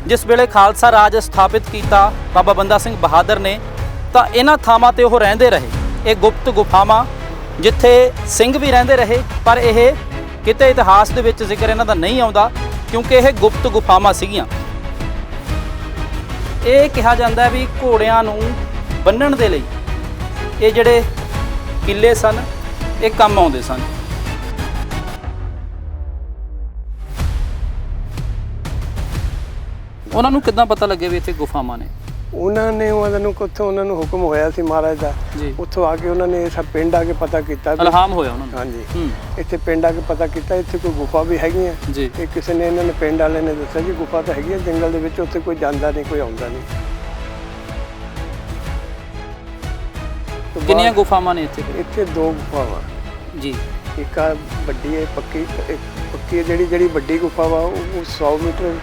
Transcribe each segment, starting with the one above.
जिस वेले खालसा राज स्थापित किया बाबा बंदा सिंह बहादुर ने, तो इन्हां थावां ते ओह रहिंदे रहे। ये गुप्त गुफावां जिथे सिंह भी रहिंदे रहे, पर यह किते इतिहास दे विच जिक्र इन्हां दा नहीं आउंदा क्योंकि यह गुप्त गुफावां सीगियां। ਇਹ ਕਿਹਾ ਜਾਂਦਾ ਵੀ ਘੋੜਿਆਂ ਨੂੰ ਬੰਨਣ ਦੇ ਲਈ ਇਹ ਜਿਹੜੇ ਕਿੱਲੇ ਸਨ ਇਹ ਕੰਮ ਆਉਂਦੇ ਸਨ। ਉਹਨਾਂ ਨੂੰ ਕਿੱਦਾਂ ਪਤਾ ਲੱਗੇ ਵੀ ਇੱਥੇ ਗੁਫਾਵਾਂ ਨੇ? ਉਹਨਾਂ ਨੂੰ ਕਿੱਥੋਂ ਉਹਨਾਂ ਨੂੰ ਹੁਕਮ ਹੋਇਆ ਸੀ ਮਹਾਰਾਜ ਦਾ, ਉੱਥੋਂ ਆ ਕੇ ਉਹਨਾਂ ਨੇ ਸਭ ਪਿੰਡ ਆ ਕੇ ਪਤਾ ਕੀਤਾ। ਇਲਹਾਮ ਹੋਇਆ ਉਹਨਾਂ ਨੂੰ? ਹਾਂਜੀ, ਇੱਥੇ ਪਿੰਡ ਆ ਕੇ ਪਤਾ ਕੀਤਾ ਇੱਥੇ ਕੋਈ ਗੁਫਾ ਵੀ ਹੈਗੀ ਹੈ ਜੀ। ਇਹ ਕਿਸੇ ਨੇ ਇਹਨਾਂ ਨੇ ਪਿੰਡ ਵਾਲੇ ਨੇ ਦੱਸਿਆ ਜੀ ਗੁਫਾ ਤਾਂ ਹੈਗੀ ਹੈ ਜੰਗਲ ਦੇ ਵਿੱਚ, ਉੱਥੇ ਕੋਈ ਜਾਂਦਾ ਨਹੀਂ ਕੋਈ ਆਉਂਦਾ ਨਹੀਂ। ਕਿੰਨੀਆਂ ਗੁਫਾਵਾਂ ਨੇ ਇੱਥੇ? ਇੱਥੇ 2 ਗੁਫਾਵਾਂ ਜੀ। ਇੱਕ ਆ ਵੱਡੀ ਹੈ ਪੱਕੀ ਜਿਹੜੀ ਵੱਡੀ ਗੁਫਾ ਵਾ ਉਹ 100 ਮੀਟਰ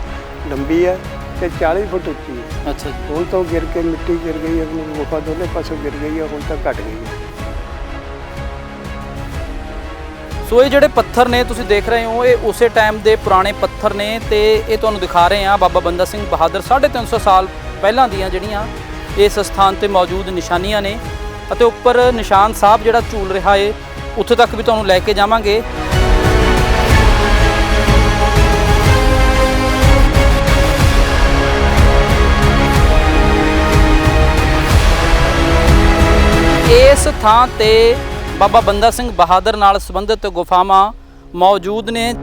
ਲੰਬੀ ਹੈ ਤੇ 40 ਫੁੱਟ ਉੱਚੀ ਹੈ। ਅੱਛਾ ਜੀ। ਹੁਣ ਤਾਂ ਗਿਰ ਕੇ ਮਿੱਟੀ ਗਿਰ ਗਈ ਹੈ, ਗੁਫਾ ਦੋਨੇ ਪਾਸੋਂ ਗਿਰ ਗਈ ਹੈ, ਹੁਣ ਤਾਂ ਘਟ ਗਈ ਹੈ। ਸੋ ਇਹ ਜਿਹੜੇ ਪੱਥਰ ਨੇ ਤੁਸੀਂ ਦੇਖ ਰਹੇ ਹੋ ਇਹ ਉਸੇ ਟਾਈਮ ਦੇ ਪੁਰਾਣੇ ਪੱਥਰ ਨੇ ਤੇ ਇਹ ਤੁਹਾਨੂੰ ਦਿਖਾ ਰਹੇ ਹਾਂ ਬਾਬਾ ਬੰਦਾ ਸਿੰਘ ਬਹਾਦਰ 350 ਸਾਲ ਪਹਿਲਾਂ ਦੀਆਂ ਜਿਹੜੀਆਂ ਇਸ ਸਥਾਨ ਤੇ ਮੌਜੂਦ ਨਿਸ਼ਾਨੀਆਂ ਨੇ। ਅਤੇ ਉੱਪਰ ਨਿਸ਼ਾਨ ਸਾਹਿਬ ਜਿਹੜਾ ਝੂਲ ਰਿਹਾ ਏ ਉੱਥੇ ਤੱਕ ਵੀ ਤੁਹਾਨੂੰ ਲੈ ਕੇ ਜਾਵਾਂਗੇ। ਇਸ ਥਾਂ ਤੇ ਬਾਬਾ ਬੰਦਾ ਸਿੰਘ ਬਹਾਦਰ ਨਾਲ ਸੰਬੰਧਿਤ ਗੁਫਾਵਾਂ ਮੌਜੂਦ ਨੇ।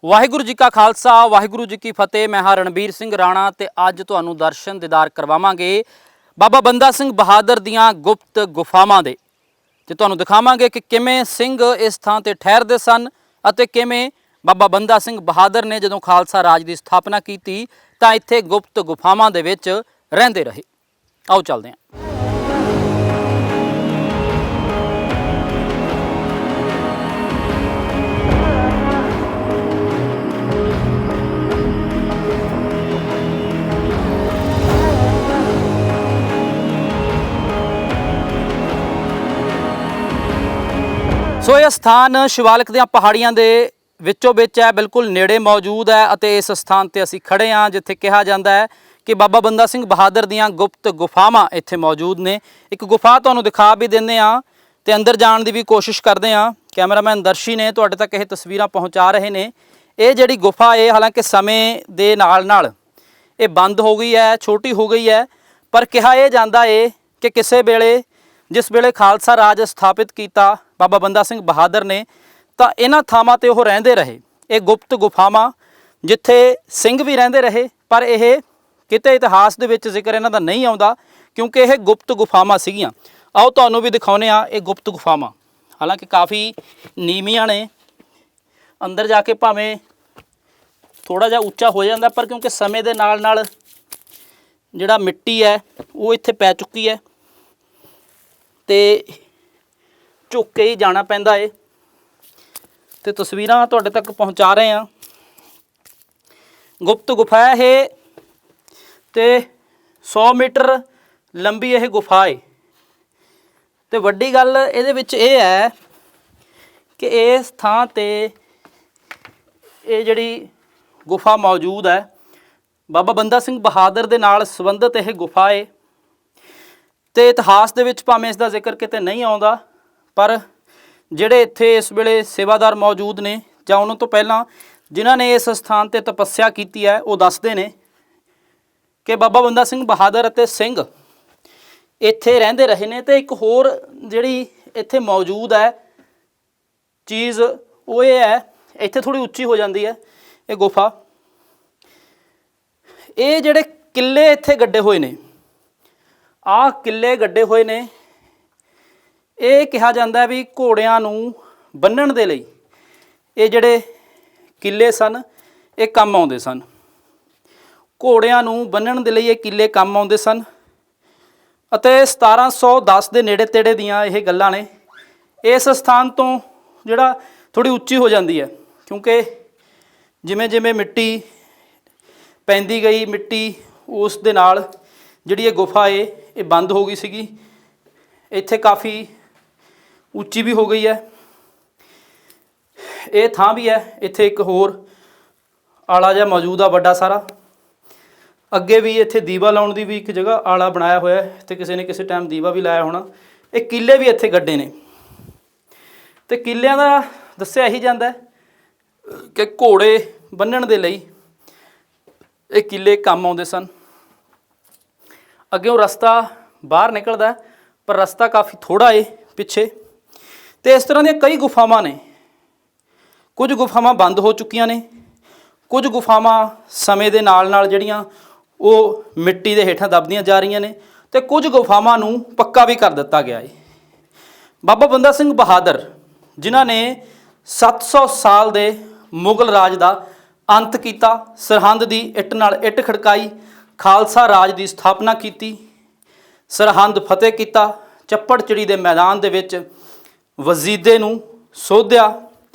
ਵਾਹਿਗੁਰੂ ਜੀ ਕਾ ਖਾਲਸਾ ਵਾਹਿਗੁਰੂ ਜੀ ਕੀ ਫਤਿਹ। ਮੈਂ ਹਾਂ ਰਣਬੀਰ ਸਿੰਘ ਰਾਣਾ ਤੇ ਅੱਜ ਤੁਹਾਨੂੰ ਦਰਸ਼ਨ ਦੀਦਾਰ ਕਰਵਾਵਾਂਗੇ ਬਾਬਾ ਬੰਦਾ ਸਿੰਘ ਬਹਾਦਰ ਦੀਆਂ ਗੁਪਤ ਗੁਫਾਵਾਂ ਦੇ ਤੇ ਤੁਹਾਨੂੰ ਦਿਖਾਵਾਂਗੇ ਕਿ ਕਿਵੇਂ ਸਿੰਘ ਇਸ ਥਾਂ ਤੇ ਠਹਿਰਦੇ ਸਨ ਅਤੇ ਕਿਵੇਂ ਬਾਬਾ ਬੰਦਾ ਸਿੰਘ ਬਹਾਦਰ ਨੇ ਜਦੋਂ ਖਾਲਸਾ ਰਾਜ ਦੀ ਸਥਾਪਨਾ ਕੀਤੀ ਤਾਂ ਇੱਥੇ ਗੁਪਤ ਗੁਫਾਵਾਂ ਦੇ ਵਿੱਚ ਰਹਿੰਦੇ ਰਹੇ। ਆਓ ਚੱਲਦੇ ਹਾਂ। ਸੋ ਇਹ ਸਥਾਨ ਸ਼ਿਵਾਲਿਕ ਦੀਆਂ ਪਹਾੜੀਆਂ ਦੇ ਵਿੱਚੋਂ ਵਿੱਚ ਹੈ, ਬਿਲਕੁਲ ਨੇੜੇ ਮੌਜੂਦ ਹੈ ਅਤੇ ਇਸ ਸਥਾਨ ਤੇ ਅਸੀਂ ਖੜੇ ਹਾਂ ਜਿੱਥੇ ਕਿਹਾ ਜਾਂਦਾ ਹੈ ਕਿ ਬਾਬਾ ਬੰਦਾ ਸਿੰਘ ਬਹਾਦਰ ਦੀਆਂ ਗੁਪਤ ਗੁਫਾਵਾਂ ਇੱਥੇ ਮੌਜੂਦ ਨੇ। ਇੱਕ ਗੁਫਾ ਤੁਹਾਨੂੰ ਦਿਖਾ ਵੀ ਦਿੰਦੇ ਹਾਂ ਤੇ ਅੰਦਰ ਜਾਣ ਦੀ ਵੀ ਕੋਸ਼ਿਸ਼ ਕਰਦੇ ਹਾਂ। ਕੈਮਰਾਮੈਨ ਦਰਸ਼ੀ ਨੇ ਤੁਹਾਡੇ ਤੱਕ ਇਹ ਤਸਵੀਰਾਂ ਪਹੁੰਚਾ ਰਹੇ ਨੇ। ਇਹ ਜਿਹੜੀ ਗੁਫਾ ਹੈ ਹਾਲਾਂਕਿ ਸਮੇਂ ਦੇ ਨਾਲ ਇਹ ਬੰਦ ਹੋ ਗਈ ਹੈ, ਛੋਟੀ ਹੋ ਗਈ ਹੈ, ਪਰ ਕਿਹਾ ਇਹ ਜਾਂਦਾ ਹੈ ਕਿ ਕਿਸੇ ਵੇਲੇ ਜਿਸ ਵੇਲੇ ਖਾਲਸਾ ਰਾਜ ਸਥਾਪਿਤ ਕੀਤਾ ਬਾਬਾ ਬੰਦਾ ਸਿੰਘ ਬਹਾਦਰ ਨੇ ਤਾਂ ਇਹਨਾਂ ਥਾਵਾਂ ਤੇ ਉਹ ਰਹਿੰਦੇ ਰਹੇ। ਇਹ ਗੁਪਤ ਗੁਫਾਵਾਂ ਜਿੱਥੇ ਸਿੰਘ ਵੀ ਰਹਿੰਦੇ ਰਹੇ, ਪਰ ਇਹ ਕਿਤੇ ਇਤਿਹਾਸ ਦੇ ਵਿੱਚ ਜ਼ਿਕਰ ਇਹਨਾਂ ਦਾ ਨਹੀਂ ਆਉਂਦਾ ਕਿਉਂਕਿ ਇਹ ਗੁਪਤ ਗੁਫਾਵਾਂ ਸੀਗੀਆਂ। ਆਓ ਤੁਹਾਨੂੰ ਵੀ ਦਿਖਾਉਂਦੇ ਹਾਂ ਇਹ ਗੁਪਤ ਗੁਫਾਵਾਂ। ਹਾਲਾਂਕਿ ਕਾਫੀ ਨੀਵੀਆਂ ਨੇ, ਅੰਦਰ ਜਾ ਕੇ ਭਾਵੇਂ ਥੋੜਾ ਜਿਹਾ ਉੱਚਾ ਹੋ ਜਾਂਦਾ ਪਰ ਕਿਉਂਕਿ ਸਮੇਂ ਦੇ ਨਾਲ ਜਿਹੜਾ ਮਿੱਟੀ ਹੈ ਉਹ ਇੱਥੇ ਪੈ ਚੁੱਕੀ ਹੈ ਤੇ ਝੁੱਕ ਕੇ ਹੀ ਜਾਣਾ ਪੈਂਦਾ ਏ ਤੇ ਤਸਵੀਰਾਂ ਤੁਹਾਡੇ ਤੱਕ ਪਹੁੰਚਾ ਰਹੇ ਹਾਂ। ਗੁਪਤ ਗੁਫਾ ਇਹ ਤੇ 100 ਮੀਟਰ ਲੰਬੀ ਇਹ ਗੁਫਾ ਏ ਤੇ ਵੱਡੀ ਗੱਲ ਇਹਦੇ ਵਿੱਚ ਇਹ ਹੈ ਕਿ ਇਸ ਥਾਂ ਤੇ ਇਹ ਜਿਹੜੀ ਗੁਫਾ ਮੌਜੂਦ ਹੈ ਬਾਬਾ ਬੰਦਾ ਸਿੰਘ ਬਹਾਦਰ ਦੇ ਨਾਲ ਸੰਬੰਧਿਤ ਇਹ ਗੁਫਾ ਏ ਤੇ ਇਤਿਹਾਸ ਦੇ ਵਿੱਚ ਭਾਵੇਂ ਇਸ ਦਾ ਜ਼ਿਕਰ ਕਿਤੇ ਨਹੀਂ ਆਉਂਦਾ, ਪਰ ਜਿਹੜੇ ਇੱਥੇ ਇਸ ਵੇਲੇ ਸੇਵਾਦਾਰ ਮੌਜੂਦ ਨੇ ਜਾਂ ਉਹਨਾਂ ਤੋਂ ਪਹਿਲਾਂ ਜਿਨ੍ਹਾਂ ਨੇ ਇਸ ਸਥਾਨ ਤੇ ਤਪੱਸਿਆ ਕੀਤੀ ਹੈ ਉਹ ਦੱਸਦੇ ਨੇ ਕਿ ਬਾਬਾ ਬੰਦਾ ਸਿੰਘ ਬਹਾਦਰ ਅਤੇ ਸਿੰਘ ਇੱਥੇ ਰਹਿੰਦੇ ਰਹੇ ਨੇ। ਤੇ ਇੱਕ ਹੋਰ ਜਿਹੜੀ ਇੱਥੇ ਮੌਜੂਦ ਹੈ ਚੀਜ਼ ਉਹ ਇਹ ਹੈ, ਇੱਥੇ ਥੋੜੀ ਉੱਚੀ ਹੋ ਜਾਂਦੀ ਹੈ ਇਹ ਗੁਫਾ। ਇਹ ਜਿਹੜੇ ਕਿੱਲੇ ਇੱਥੇ ਗੱਡੇ ਹੋਏ ਨੇ, ਆਹ ਕਿੱਲੇ ਗੱਡੇ ਹੋਏ ਨੇ, ਇਹ ਕਿਹਾ ਜਾਂਦਾ ਵੀ ਘੋੜਿਆਂ ਨੂੰ ਬੰਨਣ ਦੇ ਲਈ ਇਹ ਜਿਹੜੇ ਕਿੱਲੇ ਸਨ ਇਹ ਕੰਮ ਆਉਂਦੇ ਸਨ। ਘੋੜਿਆਂ ਨੂੰ ਬੰਨਣ ਦੇ ਲਈ ਇਹ ਕਿੱਲੇ ਕੰਮ ਆਉਂਦੇ ਸਨ ਅਤੇ 1710 ਦੇ ਨੇੜੇ ਤੇੜੇ ਦੀਆਂ ਇਹ ਗੱਲਾਂ ਨੇ। ਇਸ ਸਥਾਨ ਤੋਂ ਜਿਹੜਾ ਥੋੜੀ ਉੱਚੀ ਹੋ ਜਾਂਦੀ ਹੈ ਕਿਉਂਕਿ ਜਿਵੇਂ ਜਿਵੇਂ ਮਿੱਟੀ ਪੈਂਦੀ ਗਈ, ਮਿੱਟੀ ਉਸ ਦੇ ਨਾਲ ਜਿਹੜੀ ਇਹ ਗੁਫਾ ਇਹ ਬੰਦ ਹੋ ਗਈ ਸੀਗੀ। ਇੱਥੇ ਕਾਫੀ ਉੱਚੀ ਵੀ ਹੋ ਗਈ ਹੈ। ਇਹ ਥਾਂ ਵੀ ਹੈ, ਇੱਥੇ ਇੱਕ ਹੋਰ ਆਲਾ ਜਿਹਾ ਮੌਜੂਦ ਆ ਵੱਡਾ ਸਾਰਾ। ਅੱਗੇ ਵੀ ਇੱਥੇ ਦੀਵਾ ਲਾਉਣ ਦੀ ਵੀ ਇੱਕ ਜਗ੍ਹਾ ਆਲਾ ਬਣਾਇਆ ਹੋਇਆ ਹੈ ਤੇ ਕਿਸੇ ਨੇ ਕਿਸੇ ਟਾਈਮ ਦੀਵਾ ਵੀ ਲਾਇਆ ਹੋਣਾ। ਇਹ ਕਿੱਲੇ ਵੀ ਇੱਥੇ ਗੱਡੇ ਨੇ ਤੇ ਕਿੱਲਿਆਂ ਦਾ ਦੱਸਿਆ ਹੀ ਜਾਂਦਾ ਕਿ ਘੋੜੇ ਬੰਨਣ ਦੇ ਲਈ ਇਹ ਕਿੱਲੇ ਕੰਮ ਆਉਂਦੇ ਸਨ। ਅੱਗਿਓਂ ਰਸਤਾ ਬਾਹਰ ਨਿਕਲਦਾ ਪਰ ਰਸਤਾ ਕਾਫੀ ਥੋੜ੍ਹਾ ਏ ਪਿੱਛੇ। ਤੇ ਇਸ ਤਰ੍ਹਾਂ ਦੀਆਂ ਕਈ ਗੁਫਾਵਾਂ ਨੇ। ਕੁਝ ਗੁਫਾਵਾਂ ਬੰਦ ਹੋ ਚੁੱਕੀਆਂ ਨੇ, ਕੁਝ ਗੁਫਾਵਾਂ ਸਮੇਂ ਦੇ ਨਾਲ ਨਾਲ ਜਿਹੜੀਆਂ ਉਹ ਮਿੱਟੀ ਦੇ ਹੇਠਾਂ ਦਬਦੀਆਂ ਜਾ ਰਹੀਆਂ ਨੇ ਤੇ ਕੁਝ ਗੁਫਾਵਾਂ ਨੂੰ ਪੱਕਾ ਵੀ ਕਰ ਦਿੱਤਾ ਗਿਆ ਹੈ। ਬਾਬਾ ਬੰਦਾ ਸਿੰਘ ਬਹਾਦਰ ਜਿਨ੍ਹਾਂ ਨੇ 700 ਸਾਲ ਦੇ ਮੁਗਲ ਰਾਜ ਦਾ ਅੰਤ ਕੀਤਾ, ਸਰਹੰਦ ਦੀ ਇੱਟ ਨਾਲ ਇੱਟ ਖੜਕਾਈ, ਖਾਲਸਾ ਰਾਜ ਦੀ ਸਥਾਪਨਾ ਕੀਤੀ, ਸਰਹੰਦ ਫਤਿਹ ਕੀਤਾ, ਚੱਪੜਚਿੜੀ ਦੇ ਮੈਦਾਨ ਦੇ ਵਿੱਚ ਵਜ਼ੀਦੇ ਨੂੰ ਸੋਧਿਆ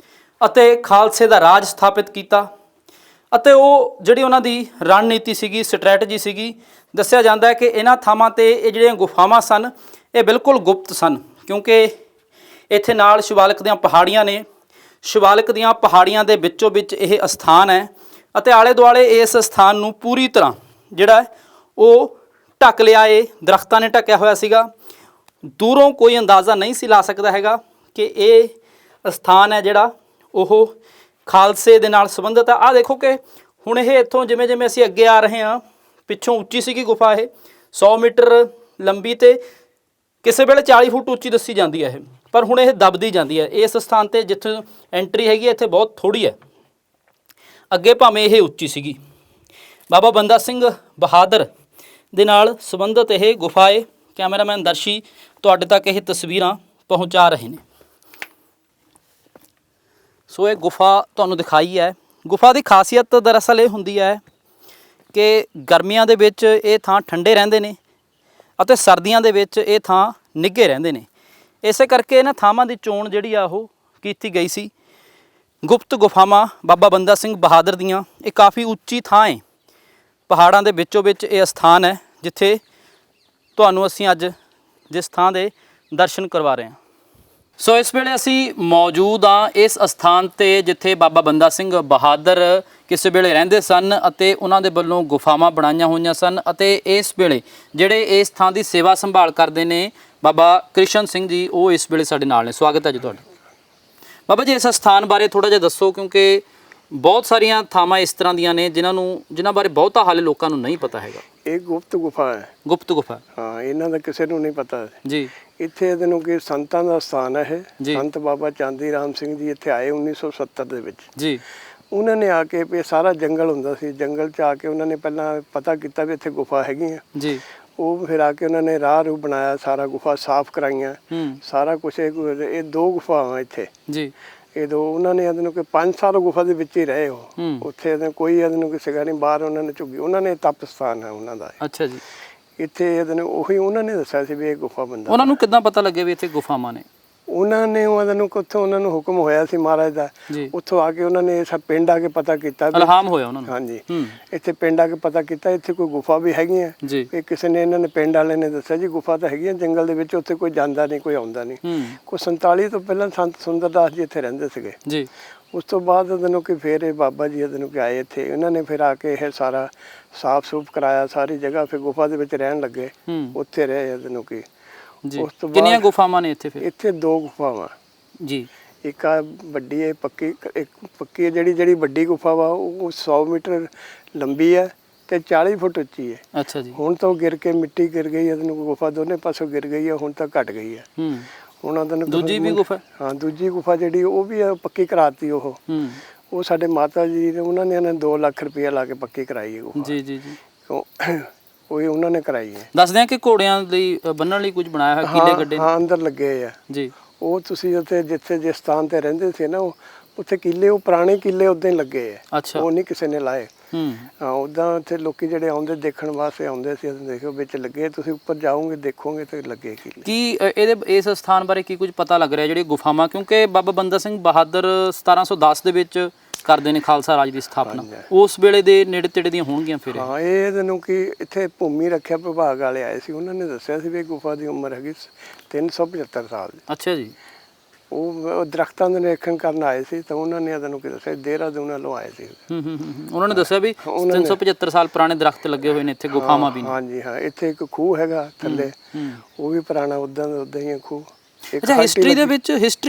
ਅਤੇ ਖਾਲਸੇ ਦਾ ਰਾਜ ਸਥਾਪਿਤ ਕੀਤਾ। ਅਤੇ ਉਹ ਜਿਹੜੀ ਉਹਨਾਂ ਦੀ ਰਣਨੀਤੀ ਸੀਗੀ, ਸਟ੍ਰੈਟਜੀ ਸੀਗੀ, ਦੱਸਿਆ ਜਾਂਦਾ ਹੈ ਕਿ ਇਹਨਾਂ ਥਾਵਾਂ 'ਤੇ ਇਹ ਜਿਹੜੀਆਂ ਗੁਫਾਵਾਂ ਸਨ ਇਹ ਬਿਲਕੁਲ ਗੁਪਤ ਸਨ, ਕਿਉਂਕਿ ਇੱਥੇ ਨਾਲ ਸ਼ਿਵਾਲਿਕ ਦੀਆਂ ਪਹਾੜੀਆਂ ਨੇ। ਸ਼ਿਵਾਲਿਕ ਦੀਆਂ ਪਹਾੜੀਆਂ ਦੇ ਵਿੱਚੋਂ ਵਿੱਚ ਇਹ ਅਸਥਾਨ ਹੈ ਅਤੇ ਆਲੇ ਦੁਆਲੇ ਇਸ ਅਸਥਾਨ ਨੂੰ ਪੂਰੀ ਤਰ੍ਹਾਂ ਜਿਹੜਾ ਉਹ ਢੱਕ ਲਿਆ ਏ, ਦਰਖਤਾਂ ਨੇ ਢੱਕਿਆ ਹੋਇਆ ਸੀਗਾ। ਦੂਰੋਂ ਕੋਈ ਅੰਦਾਜ਼ਾ ਨਹੀਂ ਸੀ ਲਾ ਸਕਦਾ ਹੈਗਾ ਕਿ ਇਹ ਅਸਥਾਨ ਹੈ ਜਿਹੜਾ ਉਹ ਖਾਲਸੇ ਦੇ ਨਾਲ ਸੰਬੰਧਿਤ ਆ। ਆਹ ਦੇਖੋ ਕਿ ਹੁਣ ਇਹ ਇੱਥੋਂ ਜਿਵੇਂ ਜਿਵੇਂ ਅਸੀਂ ਅੱਗੇ ਆ ਰਹੇ ਹਾਂ, ਪਿੱਛੋਂ ਉੱਚੀ ਸੀਗੀ ਗੁਫਾ, ਇਹ 100 ਮੀਟਰ ਲੰਬੀ ਤੇ ਕਿਸੇ ਵੇਲੇ 40 ਫੁੱਟ ਉੱਚੀ ਦੱਸੀ ਜਾਂਦੀ ਹੈ ਇਹ, ਪਰ ਹੁਣ ਇਹ ਦਬਦੀ ਜਾਂਦੀ ਹੈ। ਇਸ ਸਥਾਨ 'ਤੇ ਜਿੱਥੇ ਐਂਟਰੀ ਹੈਗੀ ਇੱਥੇ ਬਹੁਤ ਥੋੜ੍ਹੀ ਹੈ, ਅੱਗੇ ਭਾਵੇਂ ਇਹ ਉੱਚੀ ਸੀਗੀ। ਬਾਬਾ ਬੰਦਾ ਸਿੰਘ ਬਹਾਦਰ ਦੇ ਨਾਲ ਸੰਬੰਧਿਤ ਇਹ ਗੁਫਾ ਹੈ। ਕੈਮਰਾਮੈਨ ਦਰਸ਼ੀ ਤੁਹਾਡੇ ਤੱਕ ਇਹ ਤਸਵੀਰਾਂ ਪਹੁੰਚਾ ਰਹੇ ਨੇ। ਸੋ ਇਹ ਗੁਫਾ ਤੁਹਾਨੂੰ ਦਿਖਾਈ ਹੈ। ਗੁਫਾ ਦੀ ਖਾਸੀਅਤ ਦਰਅਸਲ ਇਹ ਹੁੰਦੀ ਹੈ ਕਿ ਗਰਮੀਆਂ ਦੇ ਵਿੱਚ ਇਹ ਥਾਂ ਠੰਡੇ ਰਹਿੰਦੇ ਨੇ ਅਤੇ ਸਰਦੀਆਂ ਦੇ ਵਿੱਚ ਇਹ ਥਾਂ ਨਿੱਘੇ ਰਹਿੰਦੇ ਨੇ। ਇਸੇ ਕਰਕੇ ਇਹਨਾਂ ਥਾਵਾਂ ਦੀ ਚੋਣ ਜਿਹੜੀ ਆ ਉਹ ਕੀਤੀ ਗਈ ਸੀ। ਗੁਪਤ ਗੁਫਾਵਾਂ ਬਾਬਾ ਬੰਦਾ ਸਿੰਘ ਬਹਾਦਰ ਦੀਆਂ, ਇਹ ਕਾਫੀ ਉੱਚੀ ਥਾਂ ਹੈ, ਪਹਾੜਾਂ ਦੇ ਵਿੱਚੋਂ ਵਿੱਚ ਇਹ ਅਸਥਾਨ ਹੈ ਜਿੱਥੇ ਤੁਹਾਨੂੰ ਅਸੀਂ ਅੱਜ ਜਿਸ ਥਾਂ ਦੇ ਦਰਸ਼ਨ ਕਰਵਾ ਰਹੇ ਹਾਂ। ਸੋ ਇਸ ਵੇਲੇ ਅਸੀਂ ਮੌਜੂਦ ਹਾਂ ਇਸ ਅਸਥਾਨ 'ਤੇ ਜਿੱਥੇ ਬਾਬਾ ਬੰਦਾ ਸਿੰਘ ਬਹਾਦਰ ਕਿਸੇ ਵੇਲੇ ਰਹਿੰਦੇ ਸਨ ਅਤੇ ਉਹਨਾਂ ਦੇ ਵੱਲੋਂ ਗੁਫਾਵਾਂ ਬਣਾਈਆਂ ਹੋਈਆਂ ਸਨ। ਅਤੇ ਇਸ ਵੇਲੇ ਜਿਹੜੇ ਇਸ ਥਾਂ ਦੀ ਸੇਵਾ ਸੰਭਾਲ ਕਰਦੇ ਨੇ ਬਾਬਾ ਕ੍ਰਿਸ਼ਨ ਸਿੰਘ ਜੀ, ਉਹ ਇਸ ਵੇਲੇ ਸਾਡੇ ਨਾਲ ਨੇ। ਸਵਾਗਤ ਹੈ ਜੀ ਤੁਹਾਡਾ। ਬਾਬਾ ਜੀ, ਇਸ ਅਸਥਾਨ ਬਾਰੇ ਥੋੜ੍ਹਾ ਜਿਹਾ ਦੱਸੋ, ਕਿਉਂਕਿ ਬਹੁਤ ਸਾਰੀਆਂ ਥਾਵਾਂ ਇਸ ਤਰ੍ਹਾਂ ਦੀਆਂ ਨੇ ਜਿਨ੍ਹਾਂ ਬਾਰੇ ਬਹੁਤਾ ਹਾਲੇ ਲੋਕਾਂ ਨੂੰ ਨਹੀਂ ਪਤਾ ਹੈਗਾ। ਇਹ ਗੁਪਤ ਗੁਫਾ ਹੈ। ਗੁਪਤ ਗੁਫਾ, ਹਾਂ, ਇਹਨਾਂ ਦਾ ਕਿਸੇ ਨੂੰ ਨਹੀਂ ਪਤਾ ਜੀ। ਇੱਥੇ ਇਹਨੂੰ ਕਿ ਸੰਤਾਂ ਦਾ ਸਥਾਨ ਹੈ ਇਹ। ਸੰਤ ਬਾਬਾ ਚਾਂਦੀ ਰਾਮ ਸਿੰਘ ਜੀ ਇੱਥੇ ਆਏ 1970 ਦੇ ਵਿੱਚ ਜੀ। ਉਹਨਾਂ ਨੇ ਆ ਕੇ ਵੀ ਸਾਰਾ ਜੰਗਲ ਹੁੰਦਾ ਸੀ, ਜੰਗਲ 'ਚ ਆ ਕੇ ਉਹਨਾਂ ਨੇ ਪਹਿਲਾਂ ਪਤਾ ਕੀਤਾ ਵੀ ਇੱਥੇ ਗੁਫਾ ਹੈਗੀ ਆ ਜੀ। ਉਹ ਫਿਰ ਆ ਕੇ ਉਹਨਾਂ ਨੇ ਰਾਹ ਰੂ ਬਣਾਇਆ, ਸਾਰਾ ਗੁਫਾ ਸਾਫ਼ ਕਰਾਈਆਂ, ਸਾਰਾ ਕੁਛ। ਇਹ 2 ਗੁਫਾਵਾਂ ਇੱਥੇ ਜੀ। ਇਹ 2 ਉਹਨਾਂ ਨੇ ਇਹਨੂੰ ਕਿ 5 ਸਾਲ ਗੁਫਾ ਦੇ ਵਿੱਚ ਹੀ ਰਹੇ। ਉਹ ਉੱਥੇ ਕੋਈ ਇਹਨੂੰ ਕਿਸੇ ਗਾ ਨਹੀਂ ਬਾਹਰ ਉਹਨਾਂ ਨੇ ਝੁੱਗੀ, ਉਹਨਾਂ ਨੇ ਤਪ ਸਥਾਨ ਹੈ ਉਹਨਾਂ ਦਾ। ਅੱਛਾ ਜੀ। ਇੱਥੇ ਇਹਨੂੰ ਉਹੀ ਉਹਨਾਂ ਨੇ ਦੱਸਿਆ ਸੀ ਵੀ ਇਹ ਗੁਫਾ ਬੰਦਾ। ਉਹਨਾਂ ਨੂੰ ਕਿੱਦਾਂ ਪਤਾ ਲੱਗੇ ਵੀ ਇੱਥੇ ਗੁਫਾਵਾਂ ਨੇ? ਉਹਨਾਂ ਨੇ ਉਹਨੂੰ ਕਿੱਥੋਂ ਉਹਨਾਂ ਨੂੰ ਹੁਕਮ ਹੋਇਆ ਸੀ ਮਹਾਰਾਜ ਦਾ, ਉੱਥੋਂ ਆ ਕੇ ਉਹਨਾਂ ਨੇ ਸਭ ਪਿੰਡ ਆ ਕੇ ਪਤਾ ਕੀਤਾ, ਇਲਹਾਮ ਹੋਇਆ ਉਹਨਾਂ ਨੂੰ। ਹਾਂਜੀ, ਇੱਥੇ ਪਿੰਡ ਆ ਕੇ ਪਤਾ ਕੀਤਾ ਇੱਥੇ ਕੋਈ ਗੁਫਾ ਵੀ ਹੈਗੀ ਹੈ। ਇਹ ਕਿਸੇ ਨੇ ਇਹਨਾਂ ਨੇ ਪਿੰਡ ਵਾਲੇ ਨੇ ਦੱਸਿਆ ਜੀ ਗੁਫਾ ਤਾਂ ਹੈਗੀ ਹੈ ਜੰਗਲ ਦੇ ਵਿੱਚ, ਉੱਥੇ ਕੋਈ ਜਾਂਦਾ ਨਹੀਂ, ਕੋਈ ਆਉਂਦਾ ਨਹੀਂ। ਕੋਈ 47 ਤੋਂ ਪਹਿਲਾਂ ਸੰਤ ਸੁੰਦਰਦਾਸ ਜੀ ਇੱਥੇ ਰਹਿੰਦੇ ਸੀਗੇ ਜੀ। ਉਸ ਤੋਂ ਬਾਅਦ ਇਹਨੂੰ ਕਿ ਫਿਰ ਇਹ ਬਾਬਾ ਜੀ ਇਹਨੂੰ ਕਿ ਆਏ ਇੱਥੇ, ਇਹਨਾਂ ਨੇ ਫਿਰ ਆ ਕੇ ਇਹ ਸਾਰਾ ਸਾਫ਼ ਸੂਫ ਕਰਾਇਆ ਸਾਰੀ ਜਗ੍ਹਾ। ਫਿਰ ਗੁਫਾ ਦੇ ਵਿੱਚ ਰਹਿਣ ਲੱਗੇ, ਉੱਥੇ ਰਹੇ ਇਹਨੂੰ ਕਿ। ਉਸ ਤੋਂ ਕਿੰਨੀਆਂ ਗੁਫਾਵਾਂ ਨੇ ਇੱਥੇ? ਫਿਰ ਇੱਥੇ 2 ਗੁਫਾਵਾਂ ਜੀ। ਇੱਕ ਆ ਵੱਡੀ ਹੈ ਪੱਕੀ, ਇੱਕ ਪੱਕੀ ਜਿਹੜੀ ਵੱਡੀ ਗੁਫਾ ਵਾ ਉਹ 100 ਮੀਟਰ ਲੰਬੀ ਹੈ ਤੇ 40 ਫੁੱਟ ਉੱਚੀ ਹੈ। ਅੱਛਾ ਜੀ। ਹੁਣ ਤਾਂ ਉਹ ਗਿਰ ਕੇ ਮਿੱਟੀ ਗਿਰ ਗਈ ਹੈ, ਇਹਨੂੰ ਗੁਫਾ ਦੋਨੇ ਪਾਸੋਂ ਗਿਰ ਗਈ ਹੈ, ਹੁਣ ਤਾਂ ਘਟ ਗਈ ਹੈ। ਹੁਣ ਉਹਨੂੰ ਦੂਜੀ ਵੀ ਗੁਫਾ, ਹਾਂ ਦੂਜੀ ਗੁਫਾ ਜਿਹੜੀ ਉਹ ਵੀ ਪੱਕੀ ਕਰਾਤੀ। ਉਹ ਸਾਡੇ ਮਾਤਾ ਜੀ ਨੇ, ਉਹਨਾਂ ਨੇ 2 ਲੱਖ ਰੁਪਇਆ ਲਾ ਕੇ ਪੱਕੀ ਕਰਾਈ ਹੈ ਗੁਫਾ। ਜੀ ਜੀ ਜੀ। ਉਹ ਉਹਨਾਂ ਨੇ ਕਰਾਈ ਹੈ। ਦੱਸਦੇ ਆ ਕਿ ਘੋੜਿਆਂ ਲਈ ਬੰਨਣ ਲਈ ਕੁਝ ਬਣਾਇਆ ਹੈ, ਕਿਲੇ ਗੱਡੇ? ਹਾਂ, ਅੰਦਰ ਲੱਗੇ ਆ ਜੀ। ਉਹ ਤੁਸੀਂ ਉੱਥੇ ਜਿੱਥੇ ਜਿਸ ਸਥਾਨ ਤੇ ਰਹਿੰਦੇ ਸੀ ਨਾ, ਉੱਥੇ ਕਿਲੇ, ਉਹ ਪੁਰਾਣੇ ਕਿਲੇ ਉਦਾਂ ਹੀ ਲੱਗੇ ਆ। ਅੱਛਾ। ਉਹ ਨਹੀਂ ਕਿਸੇ ਨੇ ਲਾਏ। ਹਾਂ, ਉਦਾਂ ਉੱਥੇ ਲੋਕੀ ਜਿਹੜੇ ਆਉਂਦੇ ਦੇਖਣ ਵਾਸਤੇ ਆਉਂਦੇ ਸੀ, ਦੇਖੋ ਵਿੱਚ ਲੱਗੇ। ਤੁਸੀਂ ਉੱਪਰ ਜਾਓਗੇ ਦੇਖੋਗੇ ਤੇ ਲੱਗੇ ਕਿਲੇ। ਕੀ ਇਹਦੇ ਇਸ ਸਥਾਨ ਬਾਰੇ ਕੀ ਕੁਝ ਪਤਾ ਲੱਗ ਰਿਹਾ ਜਿਹੜੀ ਗੁਫਾਵਾਂ? ਕਿਉਂਕਿ ਬਾਬਾ ਬੰਦਾ ਸਿੰਘ ਬਹਾਦਰ 1710 ਦੇ ਵਿੱਚ ਕਰਦੇ ਨੇ ਖਾਲਸਾ ਰਾਜ ਦੀ ਸਥਾਪਨਾ, ਉਸ ਵੇਲੇ ਦੇ ਨੇੜੇ ਤੇੜੇ ਦੀਆਂ ਹੋਣਗੀਆਂ ਫਿਰ? ਹਾਂ, ਇਹਨੂੰ ਕਿ ਇੱਥੇ ਭੂਮੀ ਰੱਖਿਆ ਵਿਭਾਗ ਵਾਲੇ ਆਏ ਸੀ, ਉਹਨਾਂ ਨੇ ਦੱਸਿਆ ਸੀ ਵੀ ਗੁਫਾ ਦੀ ਉਮਰ ਹੈਗੀ 375 ਸਾਲ। ਅੱਛਾ ਜੀ। ਉਹ ਦਰਖਤਾਂ ਦੇ ਨਿਰੀਖਣ ਕਰਨ ਆਏ ਸੀ ਤਾਂ ਉਹਨਾਂ ਨੇ ਇਹਨੂੰ ਕੀ ਦੱਸਿਆ, ਦੇਹਰਾਦੂਨ ਵੱਲੋਂ ਆਏ ਸੀ। ਉਹਨਾਂ ਨੇ ਦੱਸਿਆ ਵੀ 375 ਸਾਲ ਪੁਰਾਣੇ ਦਰਖਤ ਲੱਗੇ ਹੋਏ ਨੇ ਇੱਥੇ, ਗੁਫਾਵਾਂ ਵੀ ਨੇ। ਹਾਂਜੀ ਹਾਂ, ਇੱਥੇ ਇੱਕ ਖੂਹ ਹੈਗਾ ਥੱਲੇ, ਉਹ ਵੀ ਪੁਰਾਣਾ ਉਦਾਂ ਦਾ ਉਦਾਂ ਹੀ ਖੂਹ। ਅੱਛਾ, ਹਿਸਟਰੀ